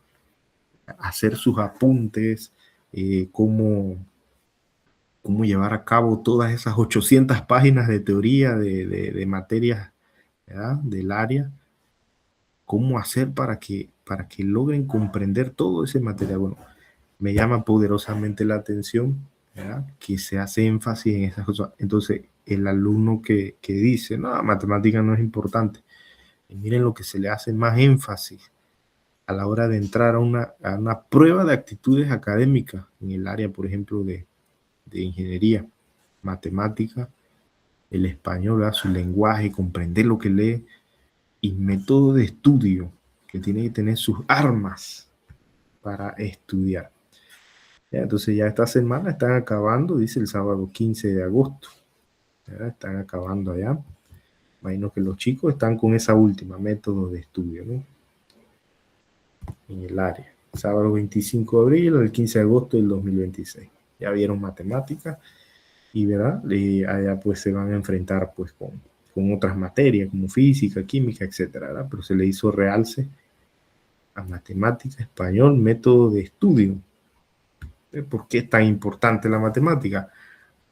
a hacer sus apuntes? Cómo llevar a cabo todas esas 800 páginas de teoría de materias, ¿verdad? Del área. ¿Cómo hacer para que logren comprender todo ese material? Bueno, me llama poderosamente la atención, ¿verdad? Que se hace énfasis en esas cosas. Entonces, el alumno que dice, no, matemática no es importante, y miren lo que se le hace más énfasis a la hora de entrar a una prueba de actitudes académicas en el área, por ejemplo, de ingeniería, matemática, el español, ¿verdad? Su lenguaje, comprender lo que lee, y método de estudio, que tiene que tener sus armas para estudiar. Ya, entonces ya esta semana están acabando, dice el sábado 15 de agosto. ¿Ya? Están acabando allá. Imagino que los chicos están con esa última, método de estudio, ¿no? En el área. Sábado 25 de abril al 15 de agosto del 2026. Ya vieron matemáticas y, ¿verdad? Allá pues se van a enfrentar pues con otras materias como física, química, etcétera, ¿verdad? Pero se le hizo realce a matemática, español, método de estudio. ¿Por qué es tan importante la matemática?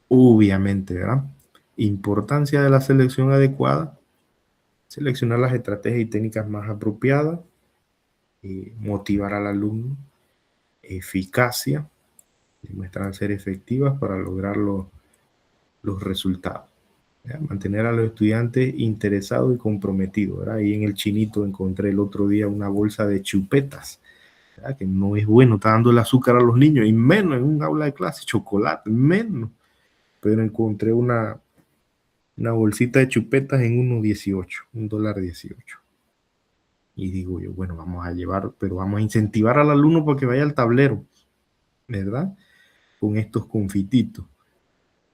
Obviamente, ¿verdad? Importancia de la selección adecuada, seleccionar las estrategias y técnicas más apropiadas, motivar al alumno, eficacia, demuestran ser efectivas para lograr los resultados. ¿Verdad? Mantener a los estudiantes interesados y comprometidos, ¿verdad? Ahí en el Chinito encontré el otro día una bolsa de chupetas, ¿verdad? Que no es bueno, está dando el azúcar a los niños, y menos en un aula de clase, chocolate, menos. Pero encontré una bolsita de chupetas en $1.18. Y digo yo, bueno, vamos a llevar, pero vamos a incentivar al alumno para que vaya al tablero, ¿verdad? Con estos confititos.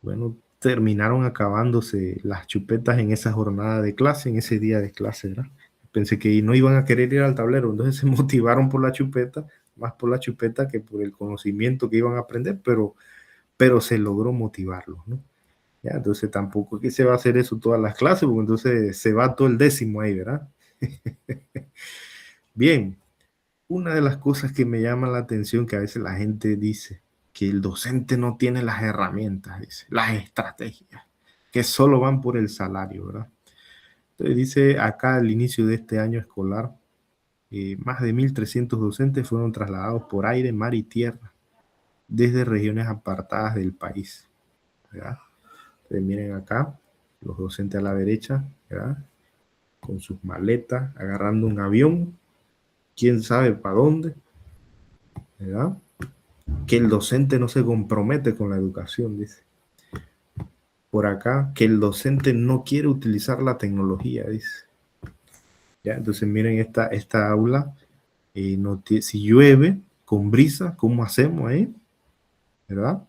Bueno, terminaron acabándose las chupetas en esa jornada de clase, en ese día de clase, ¿verdad? Pensé que no iban a querer ir al tablero, entonces se motivaron por la chupeta, más por la chupeta que por el conocimiento que iban a aprender, pero se logró motivarlos, ¿no? Ya, entonces tampoco es que se va a hacer eso todas las clases, porque entonces se va todo el décimo ahí, ¿verdad? Bien, una de las cosas que me llama la atención que a veces la gente dice que el docente no tiene las herramientas, dice, las estrategias, que solo van por el salario, ¿verdad? Entonces dice acá al inicio de este año escolar, más de 1.300 docentes fueron trasladados por aire, mar y tierra desde regiones apartadas del país, ¿verdad? Entonces miren acá, los docentes a la derecha, ¿verdad? Con sus maletas, agarrando un avión quién sabe para dónde, ¿verdad? Que el docente no se compromete con la educación, dice. Por acá, que el docente no quiere utilizar la tecnología, dice. ¿Ya? Entonces miren esta aula, si llueve con brisa, ¿cómo hacemos ahí? ¿Verdad?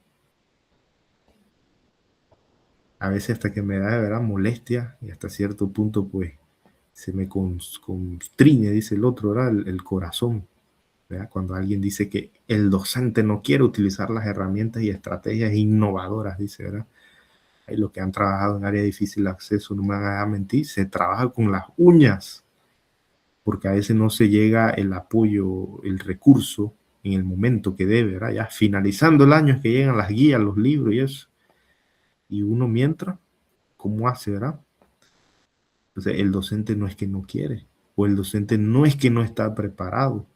A veces hasta que me da de verdad molestia y hasta cierto punto pues se me constriñe, dice el otro, ¿verdad? El corazón, ¿verdad? Cuando alguien dice que el docente no quiere utilizar las herramientas y estrategias innovadoras, dice, ¿verdad? Ahí los que han trabajado en área de difícil acceso, no me van a mentir, se trabaja con las uñas, porque a veces no se llega el apoyo, el recurso en el momento que debe, ¿verdad? Ya finalizando el año es que llegan las guías, los libros y eso. Y uno mientras, ¿cómo hace, verdad? Entonces, el docente no es que no quiere, o el docente no es que no está preparado.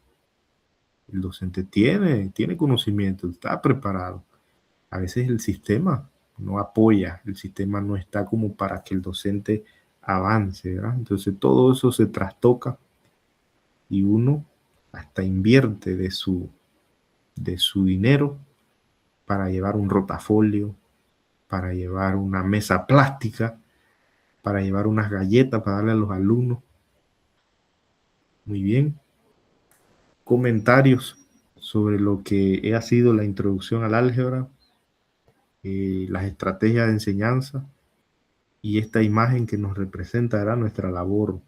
El docente tiene conocimiento, está preparado. A veces el sistema no apoya, el sistema no está como para que el docente avance, ¿verdad? Entonces, todo eso se trastoca y uno hasta invierte de su dinero para llevar un rotafolio, para llevar una mesa plástica, para llevar unas galletas para darle a los alumnos. Muy bien. Comentarios sobre lo que ha sido la introducción al álgebra, las estrategias de enseñanza y esta imagen que nos representará nuestra labor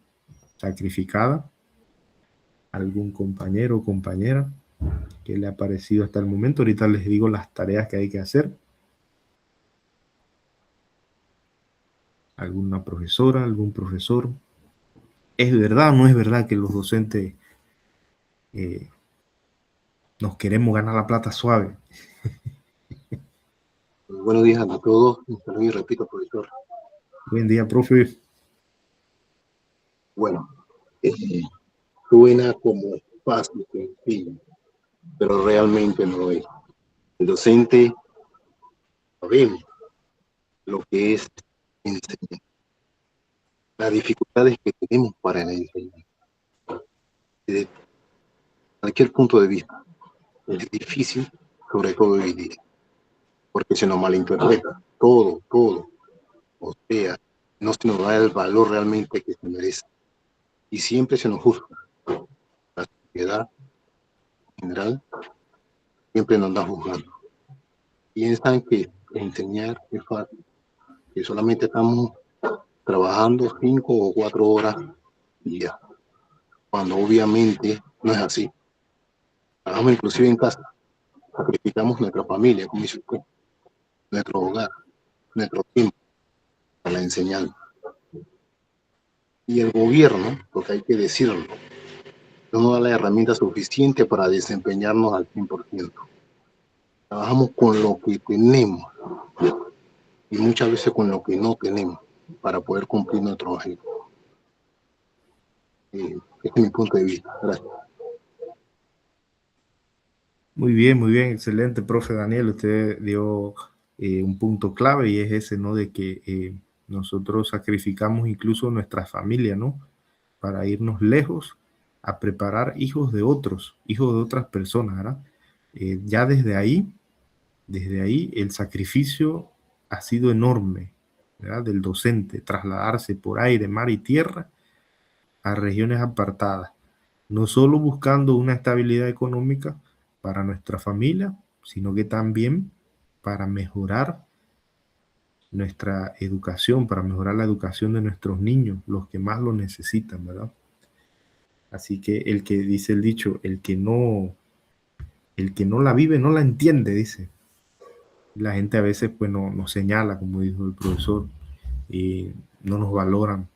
sacrificada. ¿Algún compañero o compañera que le ha parecido hasta el momento? Ahorita les digo las tareas que hay que hacer. ¿Alguna profesora, algún profesor? ¿Es verdad o no es verdad que los docentes nos queremos ganar la plata suave? Buenos días a todos. Y repito, profesor. Buen día, profe. Bueno, suena como fácil, sencillo, pero realmente no es. El docente sabemos lo que es enseñar, las dificultades que tenemos para enseñar. Desde cualquier punto de vista, es difícil, sobre todo hoy día, porque se nos malinterpreta todo. O sea, no se nos da el valor realmente que se merece. Y siempre se nos juzga. La sociedad en general siempre nos anda juzgando. Piensan que enseñar es fácil, que solamente estamos trabajando 5 o 4 horas y ya, cuando obviamente no es así. Trabajamos inclusive en casa, sacrificamos nuestra familia, como dice usted, nuestro hogar, nuestro tiempo para la enseñanza. Y el gobierno, porque hay que decirlo, no nos da la herramienta suficiente para desempeñarnos al 100%. Trabajamos con lo que tenemos y muchas veces con lo que no tenemos para poder cumplir nuestro objetivo. Este es mi punto de vista. Gracias. Muy bien, excelente, profe Daniel. Usted dio un punto clave y es ese, ¿no? De que nosotros sacrificamos incluso nuestra familia, ¿no? Para irnos lejos a preparar hijos de otros, hijos de otras personas, ¿verdad? Ya desde ahí el sacrificio ha sido enorme, ¿verdad? Del docente, trasladarse por aire, mar y tierra a regiones apartadas, no solo buscando una estabilidad económica para nuestra familia, sino que también para mejorar nuestra educación, para mejorar la educación de nuestros niños, los que más lo necesitan, ¿verdad? Así que el que dice el dicho, el que no la vive no la entiende, dice. La gente a veces pues nos señala, como dijo el profesor, no nos valoran,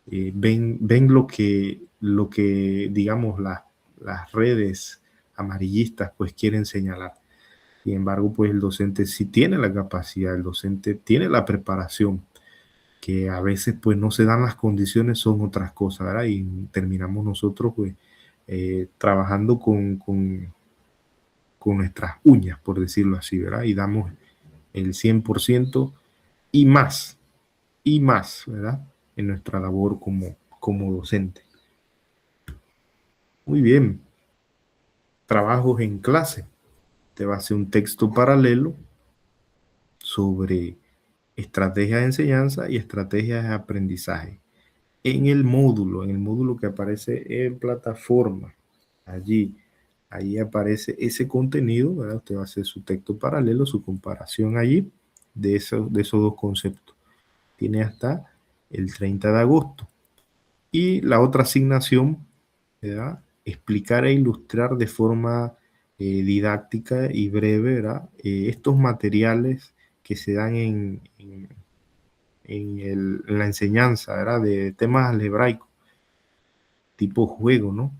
ven lo que digamos las redes amarillistas pues quieren señalar. Sin embargo, pues el docente sí tiene la capacidad, el docente tiene la preparación, que a veces pues no se dan las condiciones, son otras cosas, ¿verdad? Y terminamos nosotros pues trabajando con nuestras uñas, por decirlo así, ¿verdad? Y damos el 100% y más, ¿verdad? En nuestra labor como docente. Muy bien. Trabajos en clase. Te va a hacer un texto paralelo sobre estrategias de enseñanza y estrategias de aprendizaje. En el módulo que aparece en plataforma, ahí aparece ese contenido, ¿verdad? Usted va a hacer su texto paralelo, su comparación allí de esos dos conceptos. Tiene hasta el 30 de agosto. Y la otra asignación, ¿verdad? Explicar e ilustrar de forma didáctica y breve, ¿verdad? Estos materiales que se dan en la enseñanza, ¿verdad? De temas algebraicos, tipo juego, ¿no?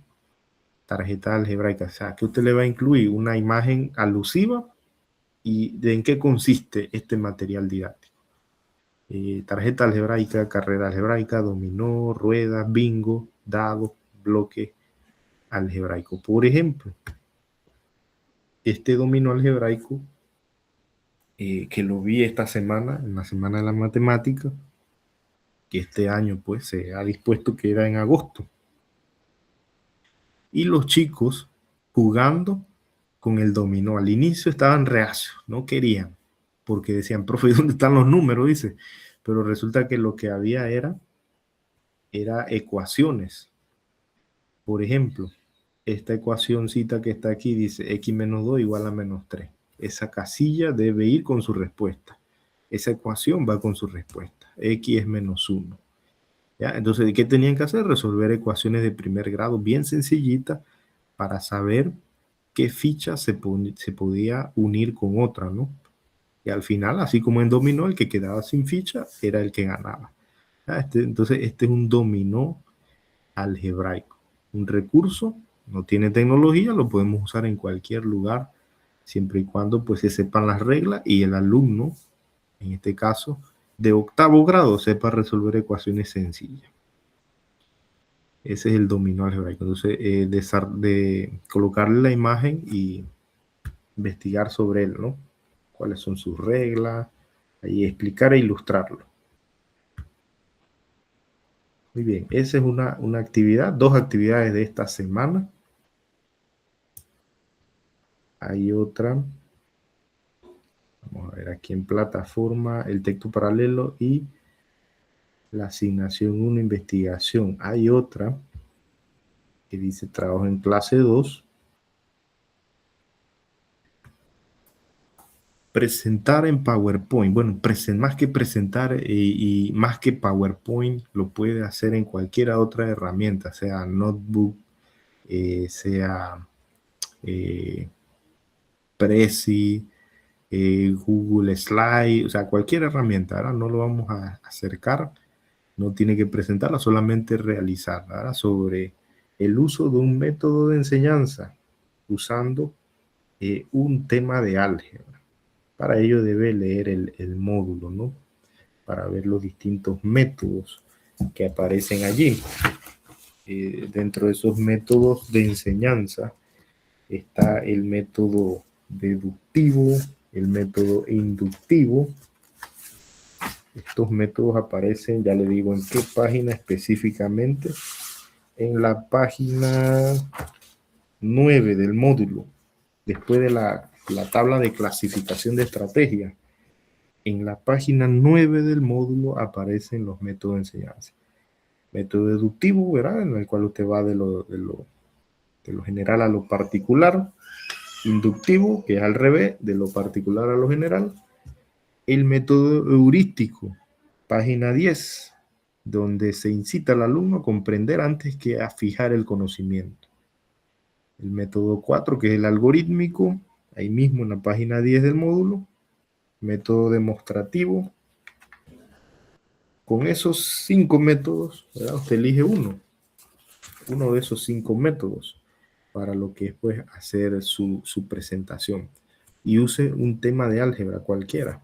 Tarjeta algebraica. O sea, que usted le va a incluir una imagen alusiva y de en qué consiste este material didáctico. Tarjeta algebraica, carrera algebraica, dominó, ruedas, bingo, dados, bloque algebraico. Por ejemplo, este dominó algebraico que lo vi esta semana, en la semana de la matemática, que este año pues se ha dispuesto que era en agosto. Y los chicos jugando con el dominó. Al inicio estaban reacios, no querían, porque decían, profe, ¿dónde están los números? Dice, pero resulta que lo que había era ecuaciones. Por ejemplo, esta ecuacióncita que está aquí dice x menos 2 igual a menos 3. Esa casilla debe ir con su respuesta. Esa ecuación va con su respuesta. X es menos 1. ¿Ya? Entonces, ¿qué tenían que hacer? Resolver ecuaciones de primer grado bien sencillitas para saber qué ficha se podía unir con otra, ¿no? Y al final, así como en dominó, el que quedaba sin ficha era el que ganaba. Entonces, este es un dominó algebraico. Un recurso, no tiene tecnología, lo podemos usar en cualquier lugar, siempre y cuando pues se sepan las reglas y el alumno, en este caso, de octavo grado, sepa resolver ecuaciones sencillas. Ese es el dominó algebraico. Entonces, de colocarle la imagen y investigar sobre él, ¿no? Cuáles son sus reglas, ahí explicar e ilustrarlo. Muy bien, esa es una actividad, 2 actividades de esta semana. Hay otra. Vamos a ver aquí en plataforma, el texto paralelo y la asignación 1, investigación. Hay otra que dice trabajo en clase 2. Presentar en PowerPoint. Bueno, más que presentar y más que PowerPoint, lo puede hacer en cualquier otra herramienta, sea notebook, sea Prezi, Google Slide, o sea, cualquier herramienta. Ahora no lo vamos a acercar, no tiene que presentarla, solamente realizarla. Ahora sobre el uso de un método de enseñanza usando un tema de álgebra. Para ello debe leer el módulo, ¿no? Para ver los distintos métodos que aparecen allí. Dentro de esos métodos de enseñanza está el método deductivo, el método inductivo. Estos métodos aparecen, ya le digo en qué página específicamente, en la página 9 del módulo, después de la tabla de clasificación de estrategias. En la página 9 del módulo aparecen los métodos de enseñanza. Método deductivo, ¿verdad? En el cual usted va de lo general a lo particular. Inductivo, que es al revés, de lo particular a lo general. El método heurístico, página 10, donde se incita al alumno a comprender antes que a fijar el conocimiento. El método 4, que es el algorítmico, ahí mismo en la página 10 del módulo. Método demostrativo. Con esos 5 métodos, ¿verdad? Usted elige uno de esos 5 métodos para lo que es pues hacer su presentación. Y use un tema de álgebra cualquiera.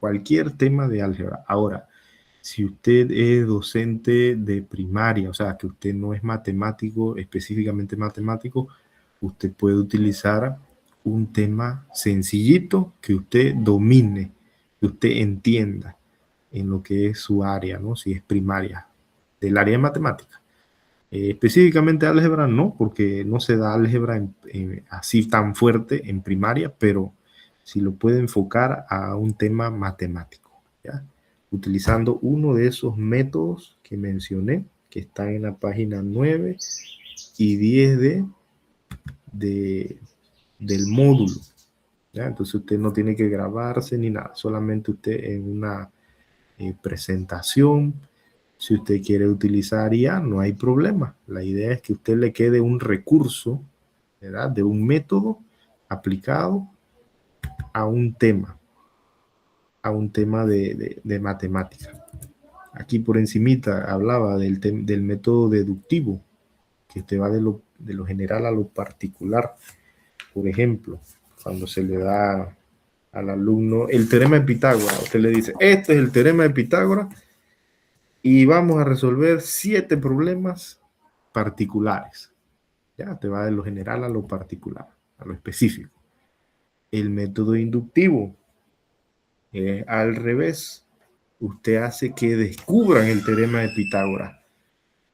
Cualquier tema de álgebra. Ahora, si usted es docente de primaria, o sea, que usted no es matemático, específicamente matemático, usted puede utilizar un tema sencillito que usted domine, que usted entienda en lo que es su área, ¿no? Si es primaria, del área de matemática. Específicamente álgebra no, porque no se da álgebra así tan fuerte en primaria, pero si lo puede enfocar a un tema matemático, ¿ya? Utilizando uno de esos métodos que mencioné, que están en la página 9 y 10 del módulo, ¿ya? Entonces usted no tiene que grabarse ni nada, solamente usted en una presentación. Si usted quiere utilizar IA, no hay problema. La idea es que a usted le quede un recurso, ¿verdad?, de un método aplicado a un tema de matemática. Aquí por encimita hablaba del método deductivo, que usted va de lo general a lo particular. Por ejemplo, cuando se le da al alumno el teorema de Pitágoras, usted le dice, este es el teorema de Pitágoras, y vamos a resolver 7 problemas particulares. Ya te va de lo general a lo particular, a lo específico. El método inductivo es al revés. Usted hace que descubran el teorema de Pitágoras.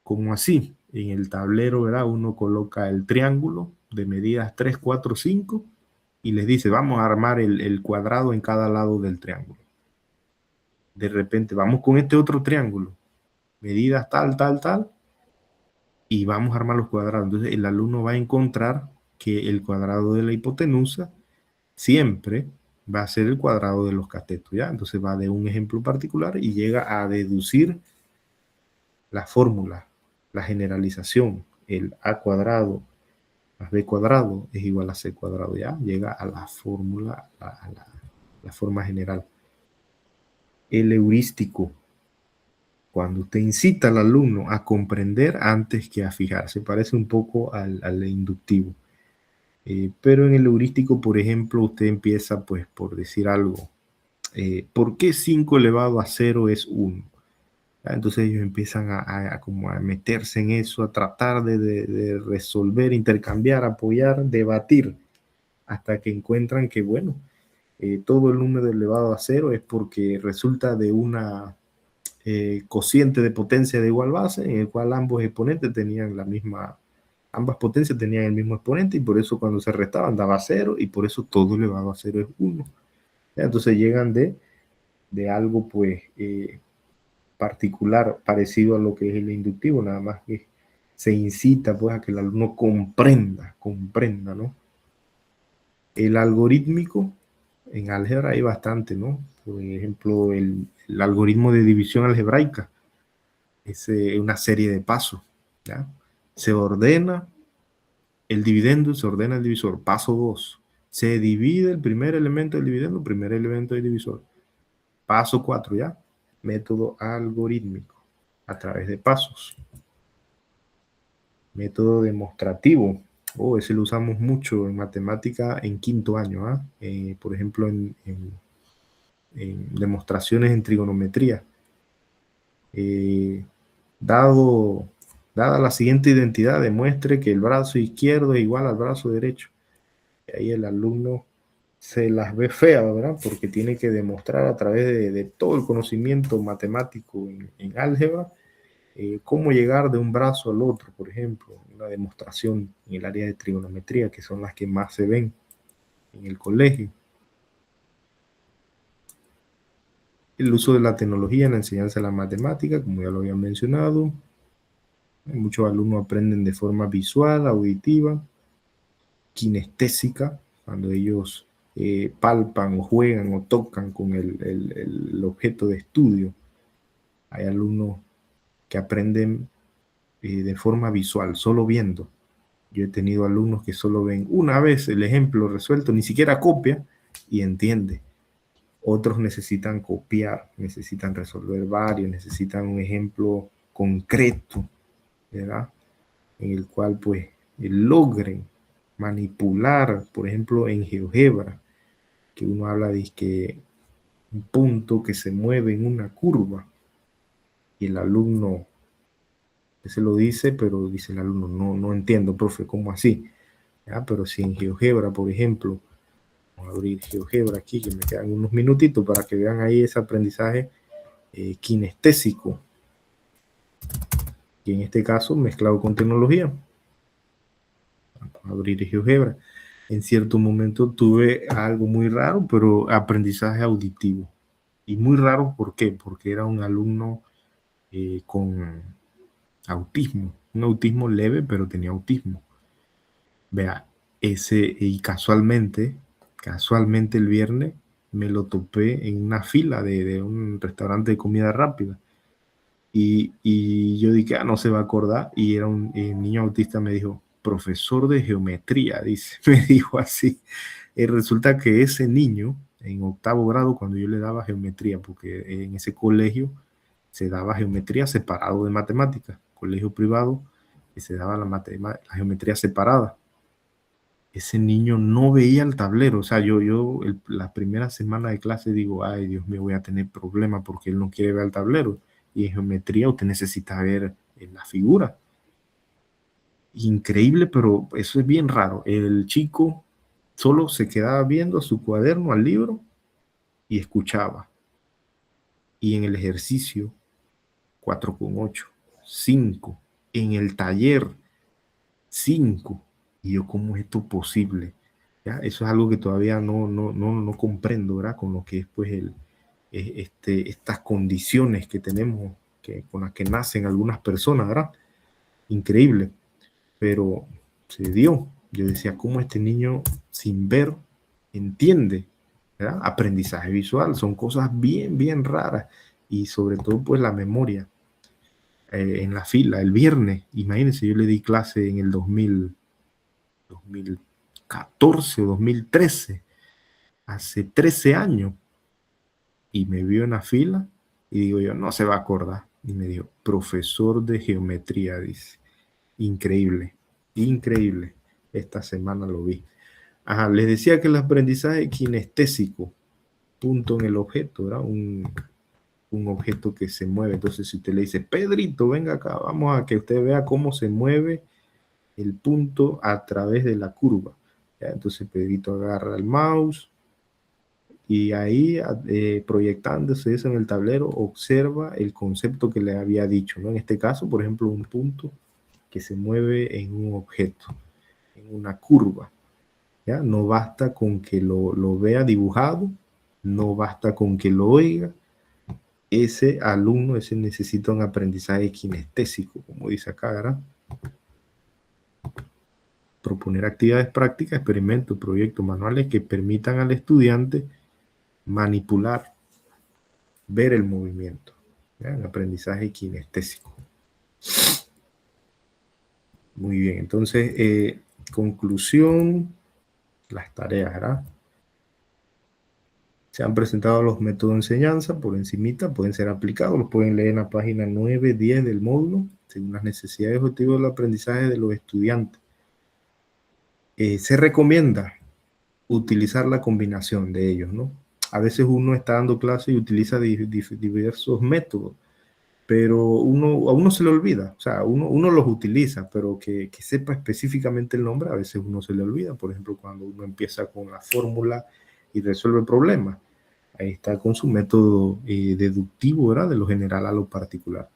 ¿Cómo así? En el tablero, ¿verdad?, uno coloca el triángulo de medidas 3, 4, 5 y les dice, vamos a armar el cuadrado en cada lado del triángulo. De repente, vamos con este otro triángulo, medidas tal, tal, tal, y vamos a armar los cuadrados. Entonces el alumno va a encontrar que el cuadrado de la hipotenusa siempre va a ser el cuadrado de los catetos, ¿ya? Entonces va de un ejemplo particular y llega a deducir la fórmula, la generalización, el a cuadrado más b cuadrado es igual a c cuadrado, ¿ya? Llega a la fórmula, a la forma general. El heurístico, cuando usted incita al alumno a comprender antes que a fijarse, parece un poco al inductivo. Pero en el heurístico, por ejemplo, usted empieza, pues, por decir algo. ¿Por qué 5 elevado a 0 es 1? Entonces ellos empiezan como a meterse en eso, a tratar de resolver, intercambiar, apoyar, debatir, hasta que encuentran que, bueno, todo el número elevado a 0 es porque resulta de una cociente de potencia de igual base, en el cual ambos exponentes tenían la misma, ambas potencias tenían el mismo exponente, y por eso cuando se restaban daba 0, y por eso todo elevado a 0 es 1. Entonces llegan de algo, pues, particular, parecido a lo que es el inductivo, nada más que se incita, pues, a que el alumno comprenda, ¿no? El algorítmico, en álgebra hay bastante, ¿no? Por ejemplo, el algoritmo de división algebraica es una serie de pasos, ¿ya? Se ordena el dividendo, se ordena el divisor. Paso 2, se divide el primer elemento del dividendo, el primer elemento del divisor. Paso 4, ¿ya? Método algorítmico a través de pasos. Método demostrativo. Ese lo usamos mucho en matemática en quinto año, ¿ah? Por ejemplo, en demostraciones en trigonometría. Dada la siguiente identidad, demuestre que el brazo izquierdo es igual al brazo derecho. Y ahí el alumno se las ve feas, ¿verdad? Porque tiene que demostrar a través de todo el conocimiento matemático en álgebra cómo llegar de un brazo al otro, por ejemplo, una demostración en el área de trigonometría, que son las que más se ven en el colegio. El uso de la tecnología en la enseñanza de la matemática, como ya lo había mencionado. Muchos alumnos aprenden de forma visual, auditiva, kinestésica, cuando ellos palpan o juegan o tocan con el objeto de estudio. Hay alumnos que aprenden de forma visual, solo viendo. Yo he tenido alumnos que solo ven una vez el ejemplo resuelto, ni siquiera copia y entiende. Otros necesitan copiar, necesitan resolver varios, necesitan un ejemplo concreto, ¿verdad? En el cual, pues, logren manipular, por ejemplo, en GeoGebra, que uno habla de que un punto que se mueve en una curva, y el alumno se lo dice, pero dice el alumno, no entiendo, profe, ¿cómo así? ¿Ya? Pero si en GeoGebra, por ejemplo, vamos a abrir GeoGebra aquí, que me quedan unos minutitos para que vean ahí ese aprendizaje kinestésico. y en este caso mezclado con tecnología. Vamos a abrir GeoGebra. En cierto momento tuve algo muy raro, pero aprendizaje auditivo. Y muy raro, ¿por qué? Porque era un alumno con autismo, un autismo leve, pero tenía autismo. Vea, y casualmente el viernes me lo topé en una fila de un restaurante de comida rápida. Y yo dije, no se va a acordar. Y era un niño autista, me dijo, profesor de geometría, dice, me dijo así. Y resulta que ese niño, en octavo grado, cuando yo le daba geometría, porque en ese colegio se daba geometría separado de matemáticas, colegio privado, y se daba la geometría separada. Ese niño no veía el tablero. O sea, la primera semana de clase digo, ay, Dios mío, voy a tener problemas porque él no quiere ver el tablero. Y en geometría usted necesita ver la figura. Increíble, pero eso es bien raro. El chico solo se quedaba viendo a su cuaderno, al libro, y escuchaba. Y en el ejercicio, 4,8, 5. En el taller, 5. Y yo, ¿cómo es esto posible? ¿Ya? Eso es algo que todavía no comprendo, ¿verdad? Con lo que es pues estas condiciones que tenemos, con las que nacen algunas personas, ¿verdad? Increíble, pero se dio. Yo decía, ¿cómo este niño sin ver entiende? ¿Verdad? Aprendizaje visual, son cosas bien raras, y sobre todo pues la memoria. En la fila, el viernes, imagínense, yo le di clase en el 2014 o 2013, hace 13 años, y me vio en la fila y digo yo, no se va a acordar. Y me dijo, profesor de geometría, dice. Increíble, increíble. Esta semana lo vi. Ajá, les decía que el aprendizaje kinestésico, punto en el objeto, ¿verdad? Un objeto que se mueve. Entonces, si usted le dice, Pedrito, venga acá, vamos a que usted vea cómo se mueve el punto a través de la curva. ¿Ya? Entonces, Pedrito agarra el mouse y ahí, proyectándose eso en el tablero, observa el concepto que le había dicho, ¿no? En este caso, por ejemplo, un punto que se mueve en un objeto, en una curva. ¿Ya? No basta con que lo vea dibujado, no basta con que lo oiga. Ese alumno, ese necesita un aprendizaje kinestésico, como dice acá, ¿verdad? Proponer actividades prácticas, experimentos, proyectos, manuales que permitan al estudiante manipular, ver el movimiento. ¿Ya? El aprendizaje kinestésico. Muy bien, entonces, conclusión, las tareas, ¿verdad? Se han presentado los métodos de enseñanza por encimita, pueden ser aplicados, los pueden leer en la página 9, 10 del módulo, según las necesidades y objetivos del aprendizaje de los estudiantes. Se recomienda utilizar la combinación de ellos, ¿no? A veces uno está dando clase y utiliza diversos métodos, pero a uno se le olvida. O sea, uno los utiliza, pero que sepa específicamente el nombre, a veces uno se le olvida. Por ejemplo, cuando uno empieza con la fórmula y resuelve problemas, ahí está con su método deductivo, ¿verdad? De lo general a lo particular.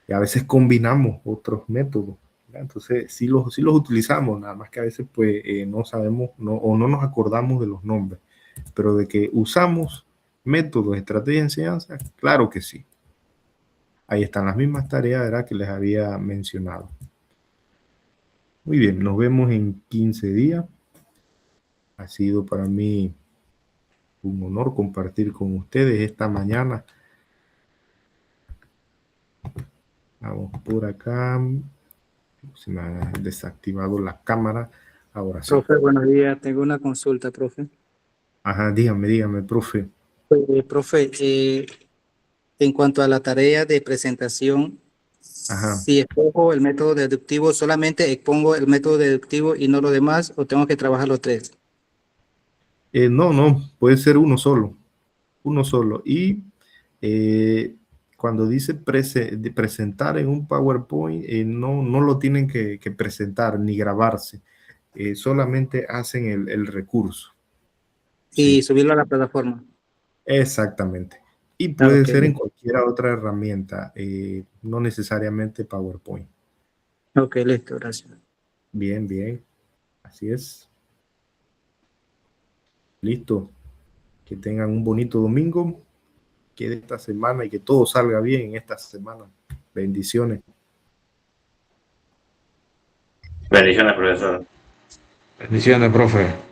Y a veces combinamos otros métodos, ¿verdad? Entonces, sí los utilizamos, nada más que a veces pues no sabemos o no nos acordamos de los nombres. Pero de que usamos métodos, estrategias de enseñanza, claro que sí. Ahí están las mismas tareas, ¿verdad?, que les había mencionado. Muy bien, nos vemos en 15 días. Ha sido para mí un honor compartir con ustedes esta mañana. Vamos por acá. Se me ha desactivado la cámara. Ahora sí. Profe, buenos días. Tengo una consulta, profe. Ajá, dígame, profe. Profe, en cuanto a la tarea de presentación, Ajá. si escojo el método deductivo, ¿solamente expongo el método deductivo y no lo demás, o tengo que trabajar los tres? No, puede ser uno solo. Uno solo. Y cuando dice presentar en un PowerPoint, no lo tienen que presentar ni grabarse. Solamente hacen el recurso. Y Sí, subirlo a la plataforma. exactamente. Y puede Ok, ser en cualquier otra herramienta, no necesariamente PowerPoint. ok, listo, gracias. Bien, bien. Así es. Listo. Que tengan un bonito domingo. Que de esta semana y que todo salga bien en esta semana. Bendiciones. Bendiciones, profesor. Bendiciones, profe.